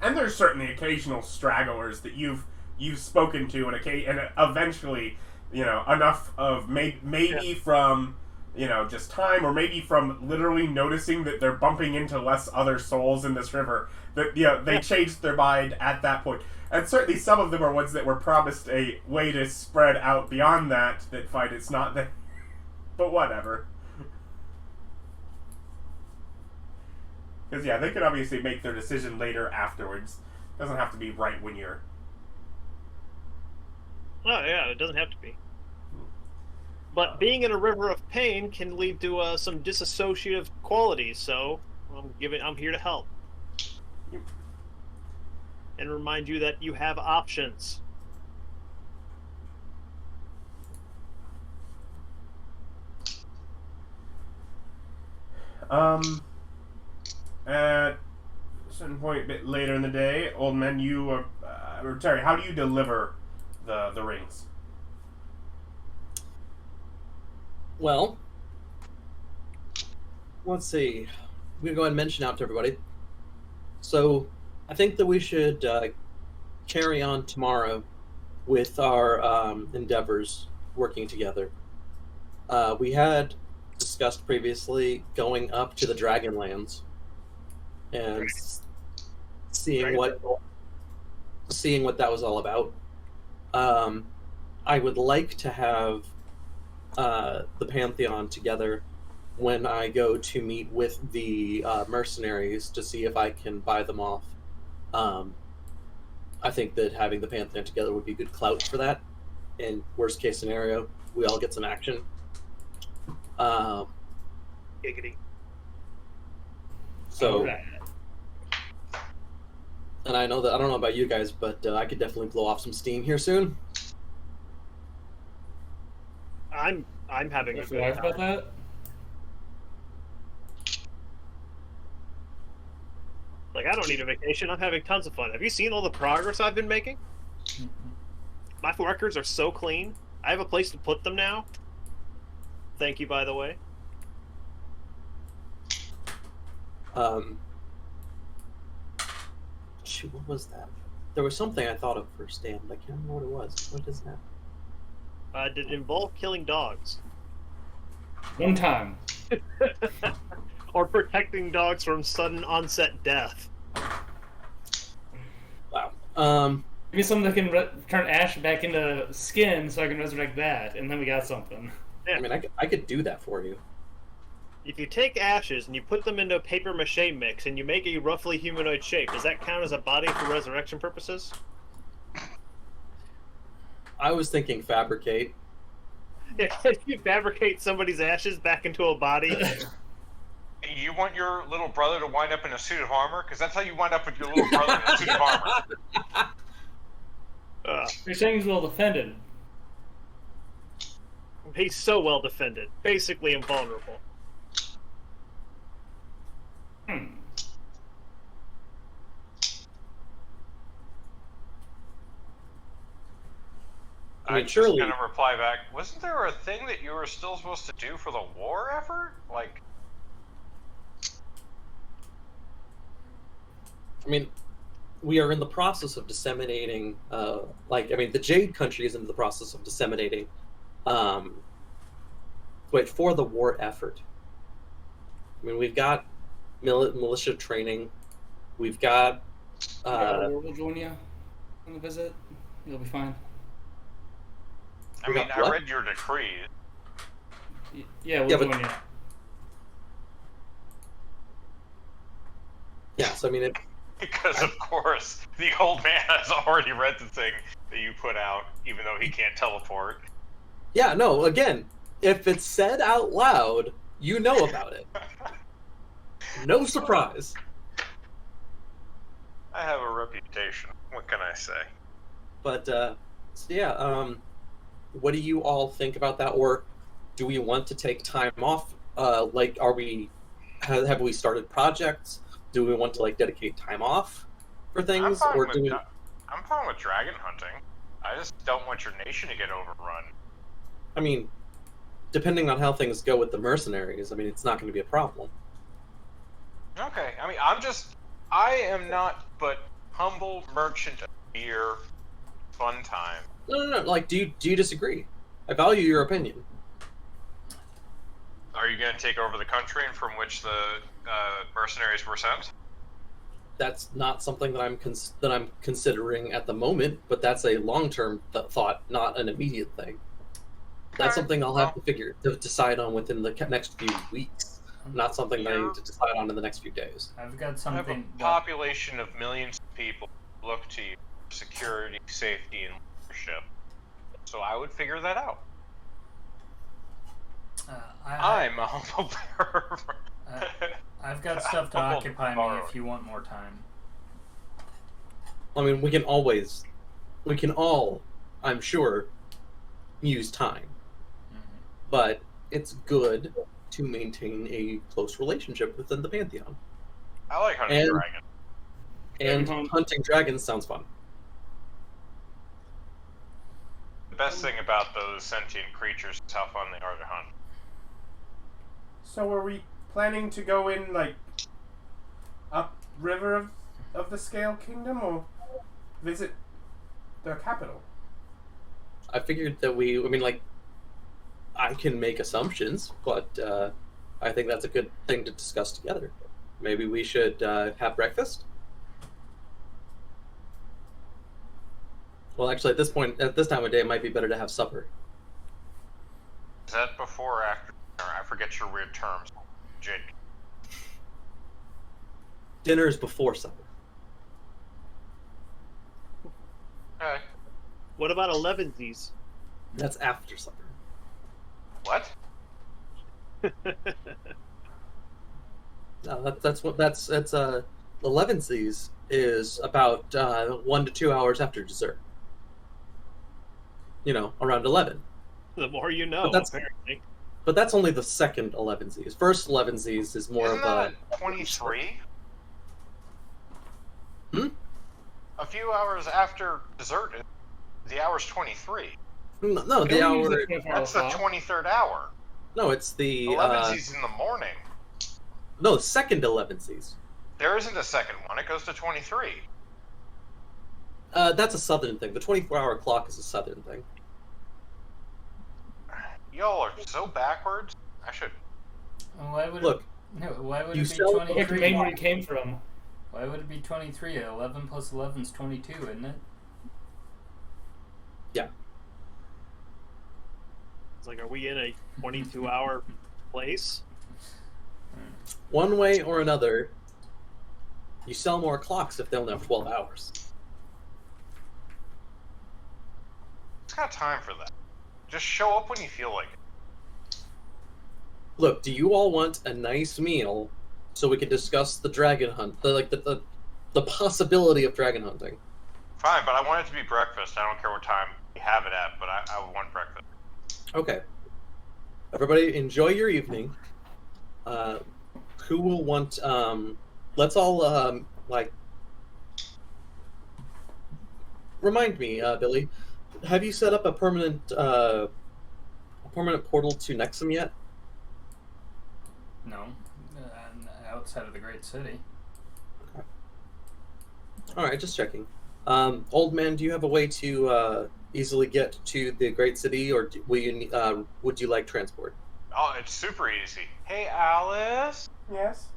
And there's certainly occasional stragglers that you've spoken to, and eventually, enough of maybe from just time, or maybe from literally noticing that they're bumping into less other souls in this river, that they changed their mind at that point. And certainly some of them are ones that were promised a way to spread out beyond that find it's not there. But whatever. Because, they could obviously make their decision later afterwards. It doesn't have to be right when you're... Oh, yeah, it doesn't have to be. But being in a river of pain can lead to some disassociative qualities, so I'm here to help. Yep. And remind you that you have options. At a certain point, a bit later in the day, old man, or Terry, how do you deliver the rings? Well, let's see. I'm going to go ahead and mention out to everybody. So, I think that we should carry on tomorrow with our endeavors working together. We had discussed previously, going up to the Dragonlands and seeing what that was all about. I would like to have the Pantheon together when I go to meet with the mercenaries to see if I can buy them off. I think that having the Pantheon together would be good clout for that. And worst case scenario, we all get some action. Giggity. So, Alright. and I don't know about you guys, but I could definitely blow off some steam here soon. I'm having a What's good your wife time. about that? Like, I don't need a vacation. I'm having tons of fun. Have you seen all the progress I've been making? My records are so clean. I have a place to put them now. Thank you, by the way. Shoot, what was that? There was something I thought of for Stan, but I can't remember what it was. What is that? Did it involve killing dogs? One time. Or protecting dogs from sudden onset death? Wow. Maybe something that can turn ash back into skin so I can resurrect that, and then we got something. Yeah. I mean, I could do that for you. If you take ashes and you put them into a paper mache mix and you make a roughly humanoid shape, does that count as a body for resurrection purposes? I was thinking fabricate. Yeah, if you fabricate somebody's ashes back into a body. You want your little brother to wind up in a suit of armor? Because that's how you wind up with your little brother in a suit of armor. You're saying he's well defended. He's so well defended. Basically invulnerable. I mean, I'm surely- just gonna reply back. Wasn't there a thing that you were still supposed to do for the war effort? Like, I mean, we are in the process of disseminating, the Jade Country is in the process of disseminating, for the war effort. I mean, we've got militia training, we've got, We'll join you on the visit. You'll be fine. I mean, I What? read your decree. Yeah, we'll Yeah, but- join you. yeah, so I mean, Because, of course, the old man has already read the thing that you put out, even though he can't teleport. yeah, no, again, if it's said out loud, you know about it. No surprise. I have a reputation. What can I say? But, what do you all think about that? Or do we want to take time off? Have we started projects? Do we want to, dedicate time off for things? I'm Or fine, do we... I'm fine with dragon hunting. I just don't want your nation to get overrun. I mean, depending on how things go with the mercenaries, I mean, it's not going to be a problem. Okay, I mean, I am not but humble merchant of beer, fun time. No. Do you disagree? I value your opinion. Are you going to take over the country from which the mercenaries were sent? That's not something that I'm considering at the moment, but that's a long-term thought, not an immediate thing. That's something I'll have to decide on within the next few weeks, not something that I need to decide on in the next few days. I've got I have a something. population of millions of people who look to you for security, safety, and leadership. So I would figure that out. I'm a humble bearer. I've got stuff to Humble occupy me borrower. if you want more time. I mean, we can all, I'm sure, use time. But it's good to maintain a close relationship within the Pantheon. I like hunting And- dragon. And Dragon hunt. hunting dragons sounds fun. The best thing about those sentient creatures is how fun they are to hunt. So are we planning to go in, up river of the Scale Kingdom, or visit the capital? I figured that I can make assumptions, but I think that's a good thing to discuss together. Maybe we should have breakfast? Well, actually, at this time of day, it might be better to have supper. Is that before or after? I forget your weird terms, Jake. Dinner is before supper. Okay. What about 11sies? That's after supper. What? No, that's 11sies is about 1 to 2 hours after dessert. Around 11. The more you know, apparently. But that's only the second 11sies. First 11sies is more Isn't of a... that 23? Hmm? A few hours after dessert, the hour's 23. No, the hour... That's the 23rd hour. No, it's the... 11sies in the morning. No, the second 11sies. There isn't a second one. It goes to 23. That's a southern thing. The 24-hour clock is a southern thing. Y'all are so backwards. I should... Why would Look, why would you it be sell- You have to 23? name where it came from. Why would it be 23? 11 plus 11 is 22, isn't it? Yeah. It's like, are we in a 22-hour place? One way or another, you sell more clocks if they only have 12 hours. It's got time for that. Just show up when you feel like it. Look, do you all want a nice meal so we can discuss the dragon hunt, the possibility of dragon hunting? Fine, but I want it to be breakfast. I don't care what time you have it at, but I want breakfast. Okay. Everybody, enjoy your evening. Who will want? Let's all remind me, Billy. Have you set up a permanent portal to Nexum yet? No. Outside of the great city. Okay. All right, just checking. Old man, do you have a way to easily get to the great city, or would you like transport? Oh, it's super easy. Hey, Alice. Yes.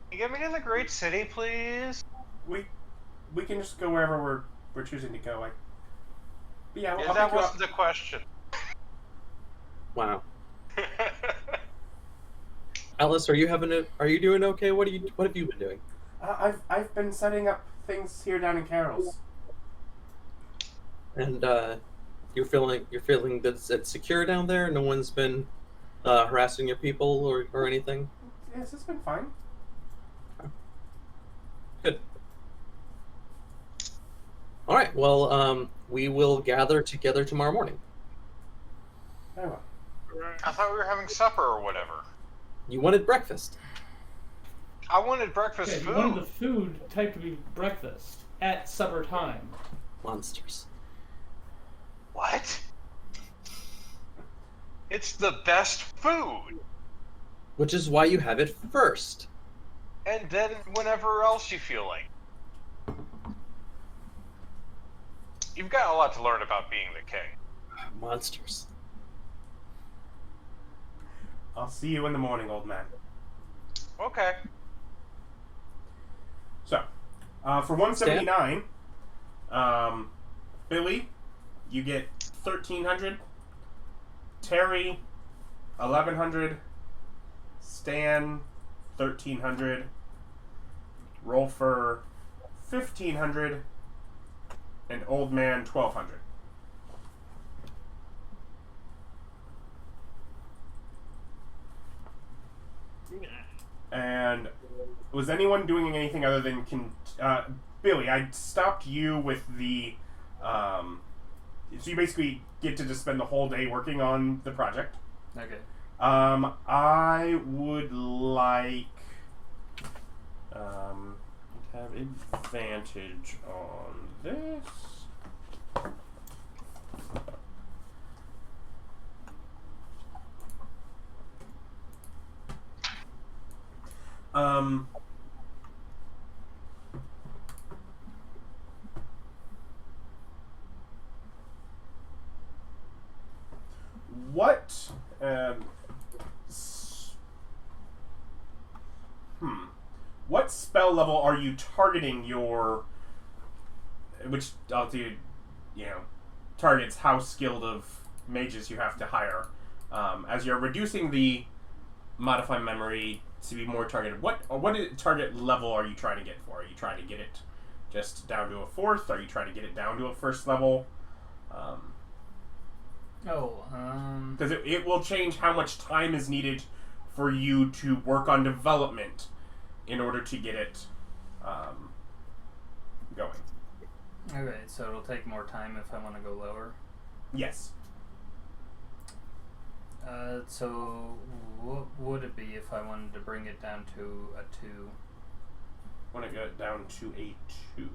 Can you get me to the great city, please? We can just go wherever we're choosing to go. But yeah, Yeah, I'll that pick you up. wasn't the question. Wow. Alice, are you doing okay? What have you been doing? I've been setting up things here down in Carroll's. And you're feeling that it's secure down there? No one's been harassing your people or anything? Yes, it's been fine. Good. All right. Well, we will gather together tomorrow morning. Very well. I thought we were having supper or whatever. You wanted breakfast. I wanted breakfast Okay, food. you wanted the food type to be breakfast at supper time. Monsters. What? It's the best food. Which is why you have it first. And then whenever else you feel like. You've got a lot to learn about being the king. Monsters. I'll see you in the morning, old man. Okay. So, for 179, Billy, you get 1,300. Terry, 1,100. Stan, 1,300. Rolfur, 1,500. And Old Man, 1,200. And was anyone doing anything other than Billy? I stopped you with the so you basically get to just spend the whole day working on the project. Okay. I would like have advantage on this. What what spell level are you targeting your... Which, obviously, targets how skilled of mages you have to hire. As you're reducing the modify memory to be more targeted, what target level are you trying to get for? Are you trying to get it just down to a 4th? Are you trying to get it down to a 1st level? Because it will change how much time is needed for you to work on development in order to get it going. Okay, so it'll take more time if I want to go lower. Yes. So what would it be if I wanted to bring it down to a 2? Want to get it down to a 2.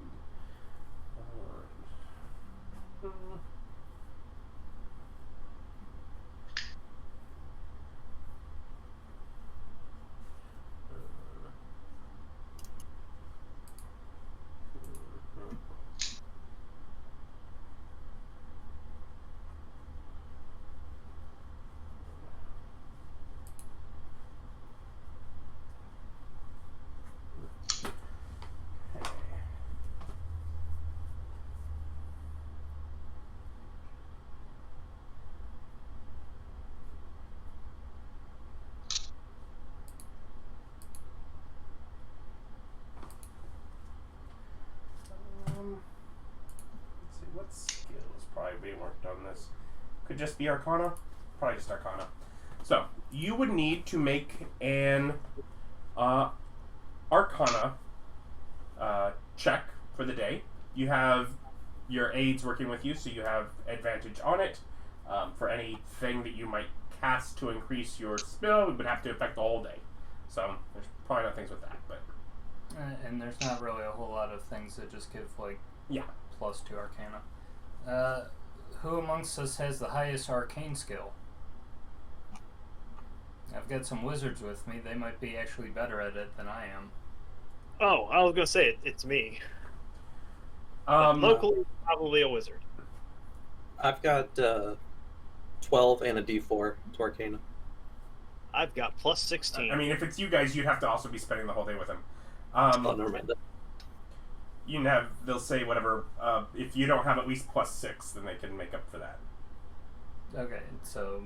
Let's see, what skills probably being worked on this? Could just be Arcana? Probably just Arcana. So, you would need to make an Arcana check for the day. You have your aides working with you, so you have advantage on it. For anything that you might cast to increase your spell, it would have to affect the whole day. So, there's probably not things with that, but... And there's not really a whole lot of things that just give, like, yeah, +2 Arcana. Who amongst us has the highest arcane skill? I've got some wizards with me. They might be actually better at it than I am. Oh, I was gonna say it's me. Locally, probably a wizard. I've got 12 and a D4 to Arcana. I've got +16. I mean, if it's you guys, you'd have to also be spending the whole day with him. Oh, never mind. You can have, they'll say whatever, if you don't have at least +6, then they can make up for that. Okay, so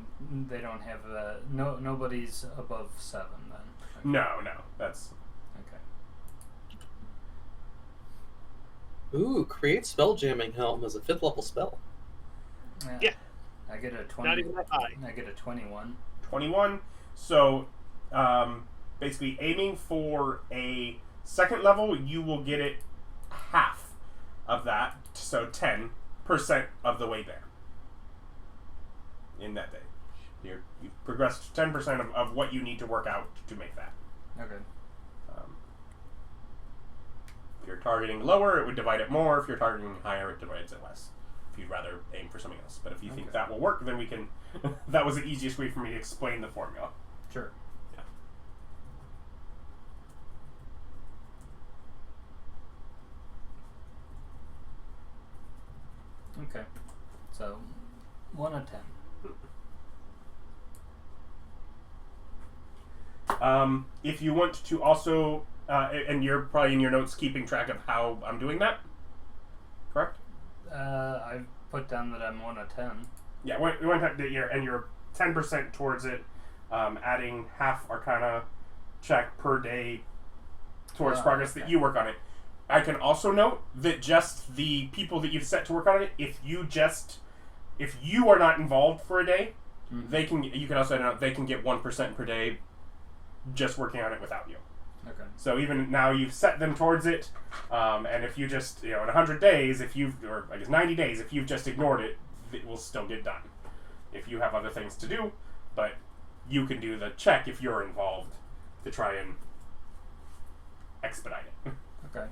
they don't have, nobody's above 7 then? Okay. No, that's... Okay. Ooh, create spell jamming helm as a 5th level spell. Yeah. I get a 20. Not even that high. I get a 21. 21, so, basically aiming for a 2nd level, you will get it half of that, so 10% of the way there. In that day. You've progressed 10% of what you need to work out to make that. Okay. If you're targeting lower, it would divide it more. If you're targeting higher, it divides it less. If you'd rather aim for something else. But if you think that will work, then we can... that was the easiest way for me to explain the formula. Sure. Yeah. Okay. So, 1 of 10. If you want to also, and you're probably in your notes keeping track of how I'm doing that, correct? I've put down that I'm 1 of 10. Yeah, we went that year, and you're 10% towards it, adding half Arcana check per day towards progress that you work on it. I can also note that just the people that you've set to work on it, if you are not involved for a day, you can also note they can get 1% per day just working on it without you. Okay. So even now you've set them towards it, and if you just, in 100 days, or I guess 90 days, if you've just ignored it, it will still get done. If you have other things to do, but you can do the check if you're involved to try and expedite it. Okay.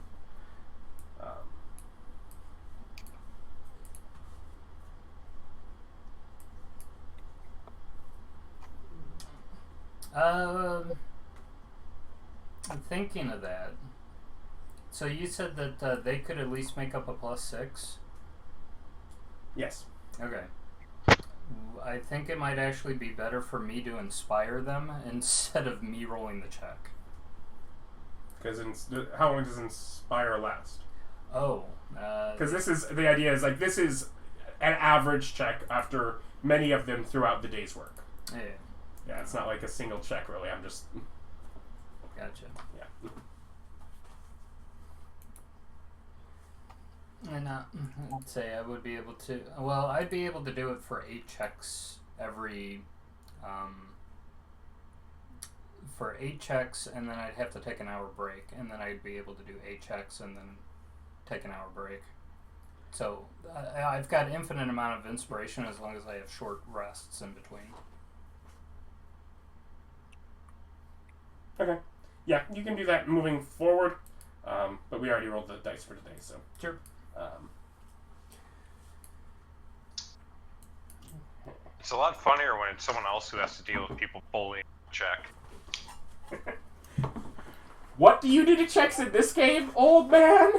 I'm thinking of that. So you said that they could at least make up a +6? Yes. Okay. I think it might actually be better for me to inspire them instead of me rolling the check. Because how long does Inspire last? Oh. Because the idea is like, this is an average check after many of them throughout the day's work. Yeah. Yeah, it's not like a single check, really. I'm just... Gotcha. Yeah. And I'd say I would be able to... Well, I'd be able to do it for 8 checks every... for 8 checks, and then I'd have to take an hour break, and then I'd be able to do 8 checks and then take an hour break. So I've got infinite amount of inspiration as long as I have short rests in between. Okay. Yeah, you can do that moving forward, but we already rolled the dice for today, so... Sure. It's a lot funnier when it's someone else who has to deal with people bullying check. What do you do to checks in this game, old man?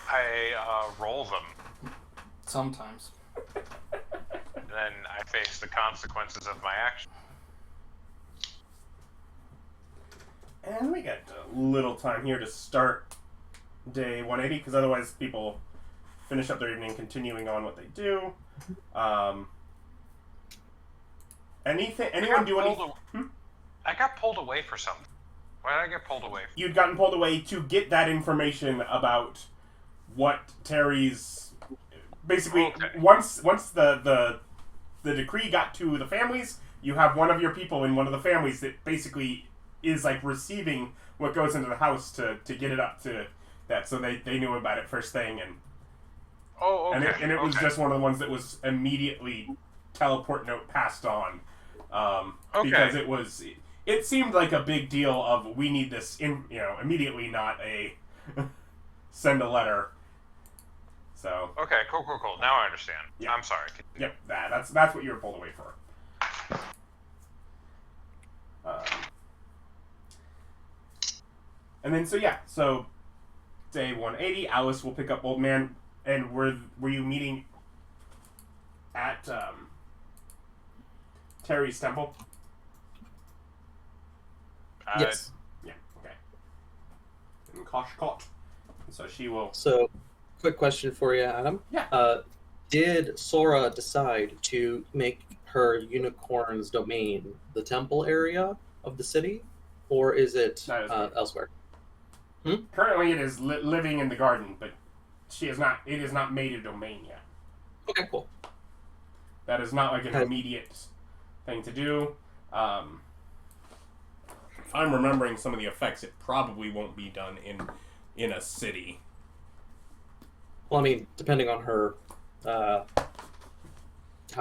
I roll them. Sometimes. Then I face the consequences of my action. And we got a little time here to start day 180, because otherwise people finish up their evening continuing on what they do. Anyone do anything? I got pulled away for something. Why did I get pulled away? You'd gotten pulled away to get that information about what Terry's... Basically, Okay. once the decree got to the families, you have one of your people in one of the families that basically is like receiving what goes into the house to get it up to that. So they knew about it first thing, and Oh, okay. and it was okay. just one of the ones that was immediately teleport note passed on, Okay. because it seemed like a big deal of we need this immediately, not a send a letter. So Okay, cool. Now I understand. Yeah. I'm sorry. yep, that's what you were pulled away for. And then so day 180, Alice will pick up Old Man, and were you meeting at Terry's temple? Yes. Yeah. Okay. In Koshkot. So she will. So, quick question for you, Adam. Yeah. Did Sora decide to make her unicorn's domain the temple area of the city, or is it That is elsewhere? Currently, it is living in the garden, but she is not. It is not made a domain yet. Okay, cool. That is not like an immediate thing to do. If I'm remembering some of the effects, it probably won't be done in a city. Well, I mean, depending on her, how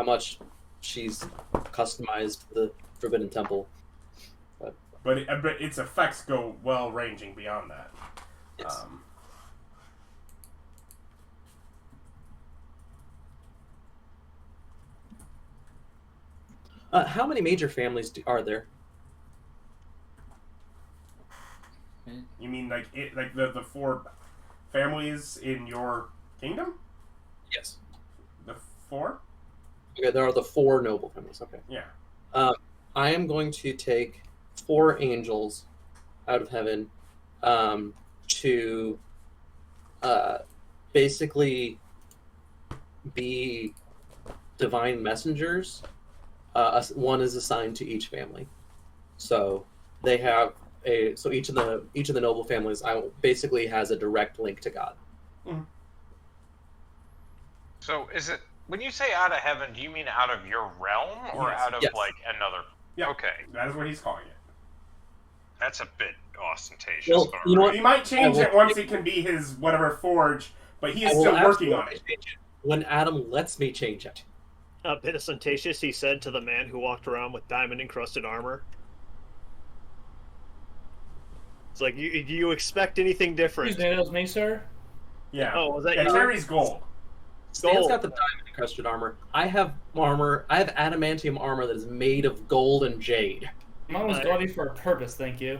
much she's customized the Forbidden Temple. But its effects go well ranging beyond that. Yes. How many major families are there? You mean like the 4 families in your kingdom? Yes. The 4? Okay, there are the 4 noble families. Okay. Yeah. I am going to take 4 angels out of heaven to basically be divine messengers. One is assigned to each family, so they have each of the noble families basically has a direct link to God. Mm-hmm. So is it when you say out of heaven? Do you mean out of your realm or Yes. out of Yes. like another? Yeah. Okay, That is what he's calling it. that's a bit ostentatious. Well, but you know what? He might change I will- it once it can be his whatever forge, but he is I will still working on absolutely it. change it when Adam lets me change it. A bit ostentatious, he said to the man who walked around with diamond-encrusted armor. It's like, do you expect anything different? Excuse me, that was me, sir. Yeah. Oh, was that Yeah, you? Terry's gold. Stan's Gold. got the diamond encrusted armor. I have armor. I have adamantium armor that is made of gold and jade. Mine was gaudy for a purpose, thank you.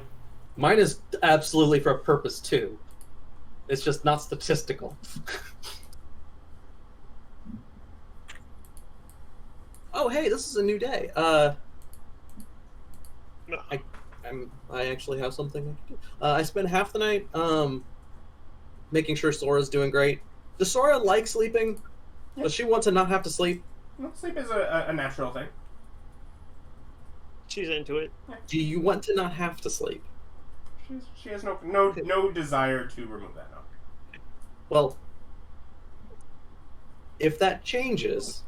Mine is absolutely for a purpose too. It's just not statistical. Oh, hey, this is a new day. I I actually have something I can do. I spend half the night making sure Sora's doing great. Does Sora like sleeping? Yeah. Does she want to not have to sleep? Well, sleep is a natural thing. She's into it. Do you want to not have to sleep? She has no desire to remove that. No. Well, if that changes,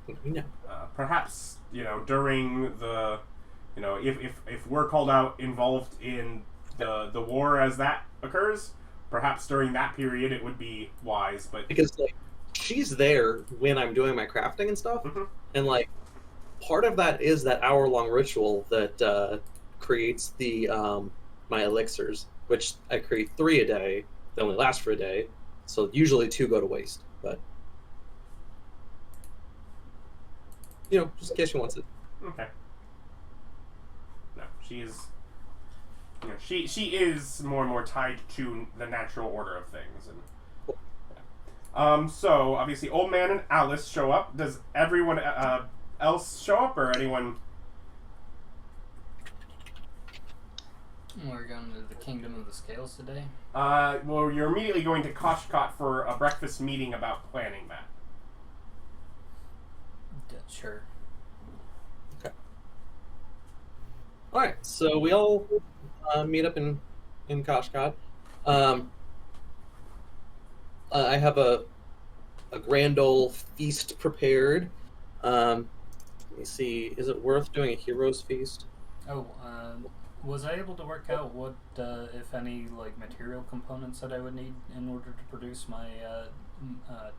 let me know. Perhaps during the if we're called out involved in the war as that occurs, perhaps during that period it would be wise. But Because like she's there when I'm doing my crafting and stuff, and like part of that is that hour-long ritual that creates the my elixirs, which I create 3 a day. They only last for a day, so usually 2 go to waste. But just in case she wants it. okay. No, she is. She is more and more tied to the natural order of things, and so obviously, Old Man and Alice show up. Does everyone else show up, or anyone? We're going to the Kingdom of the Scales today. Well, you're immediately going to Koshkot for a breakfast meeting about planning that. Sure. Okay. All right, so we all meet up in Koshkot. I have a grand old feast prepared. Let me see. Is it worth doing a hero's feast? Oh, was I able to work out what, if any, like material components that I would need in order to produce my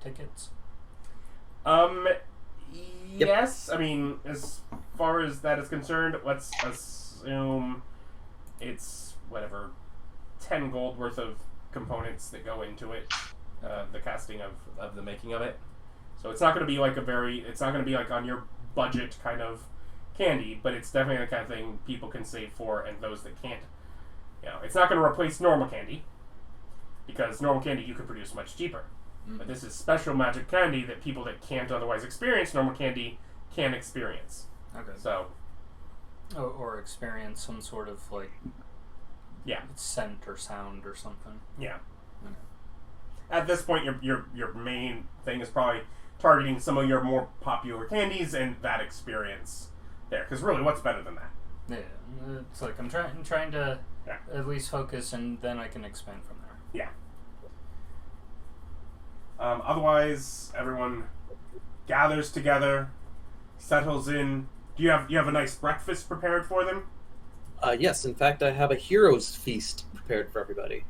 tickets? Yes. I mean, as far as that is concerned, let's assume it's whatever 10 gold worth of components that go into it, the casting of the making of it. So it's not going to be like it's not going to be like on your budget kind of candy, but it's definitely the kind of thing people can save for, and those that can't. It's not going to replace normal candy, because normal candy you can produce much cheaper. But this is special magic candy that people that can't otherwise experience normal candy can experience. Okay. So. Or experience some sort of like. Yeah. Scent or sound or something. Yeah. Okay. At this point, your main thing is probably targeting some of your more popular candies and that experience there. Because really, what's better than that? Yeah, it's like I'm trying to at least focus, and then I can expand from there. Yeah. Otherwise, everyone gathers together, settles in. Do you have a nice breakfast prepared for them? Yes, in fact, I have a hero's feast prepared for everybody.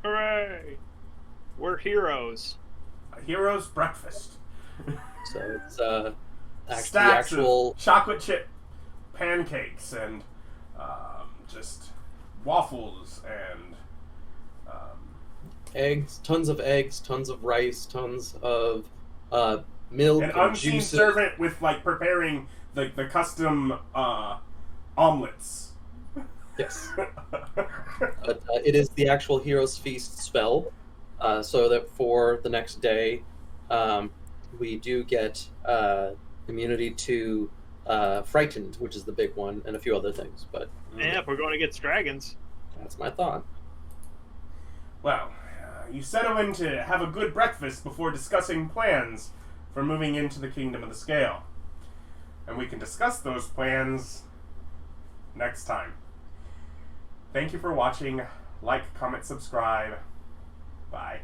Hooray! We're heroes. A hero's breakfast. So it's Stacks actual of chocolate chip pancakes and just waffles and eggs, tons of rice, tons of milk an and unseen juices. servant with like preparing the custom omelets. Yes. But it is the actual hero's feast spell, so that for the next day, we do get immunity to frightened, which is the big one, and a few other things. But Yeah, if we're going against dragons. that's my thought. Well, you settle in to have a good breakfast before discussing plans for moving into the Kingdom of the Scale. And we can discuss those plans next time. Thank you for watching. Like, comment, subscribe. Bye.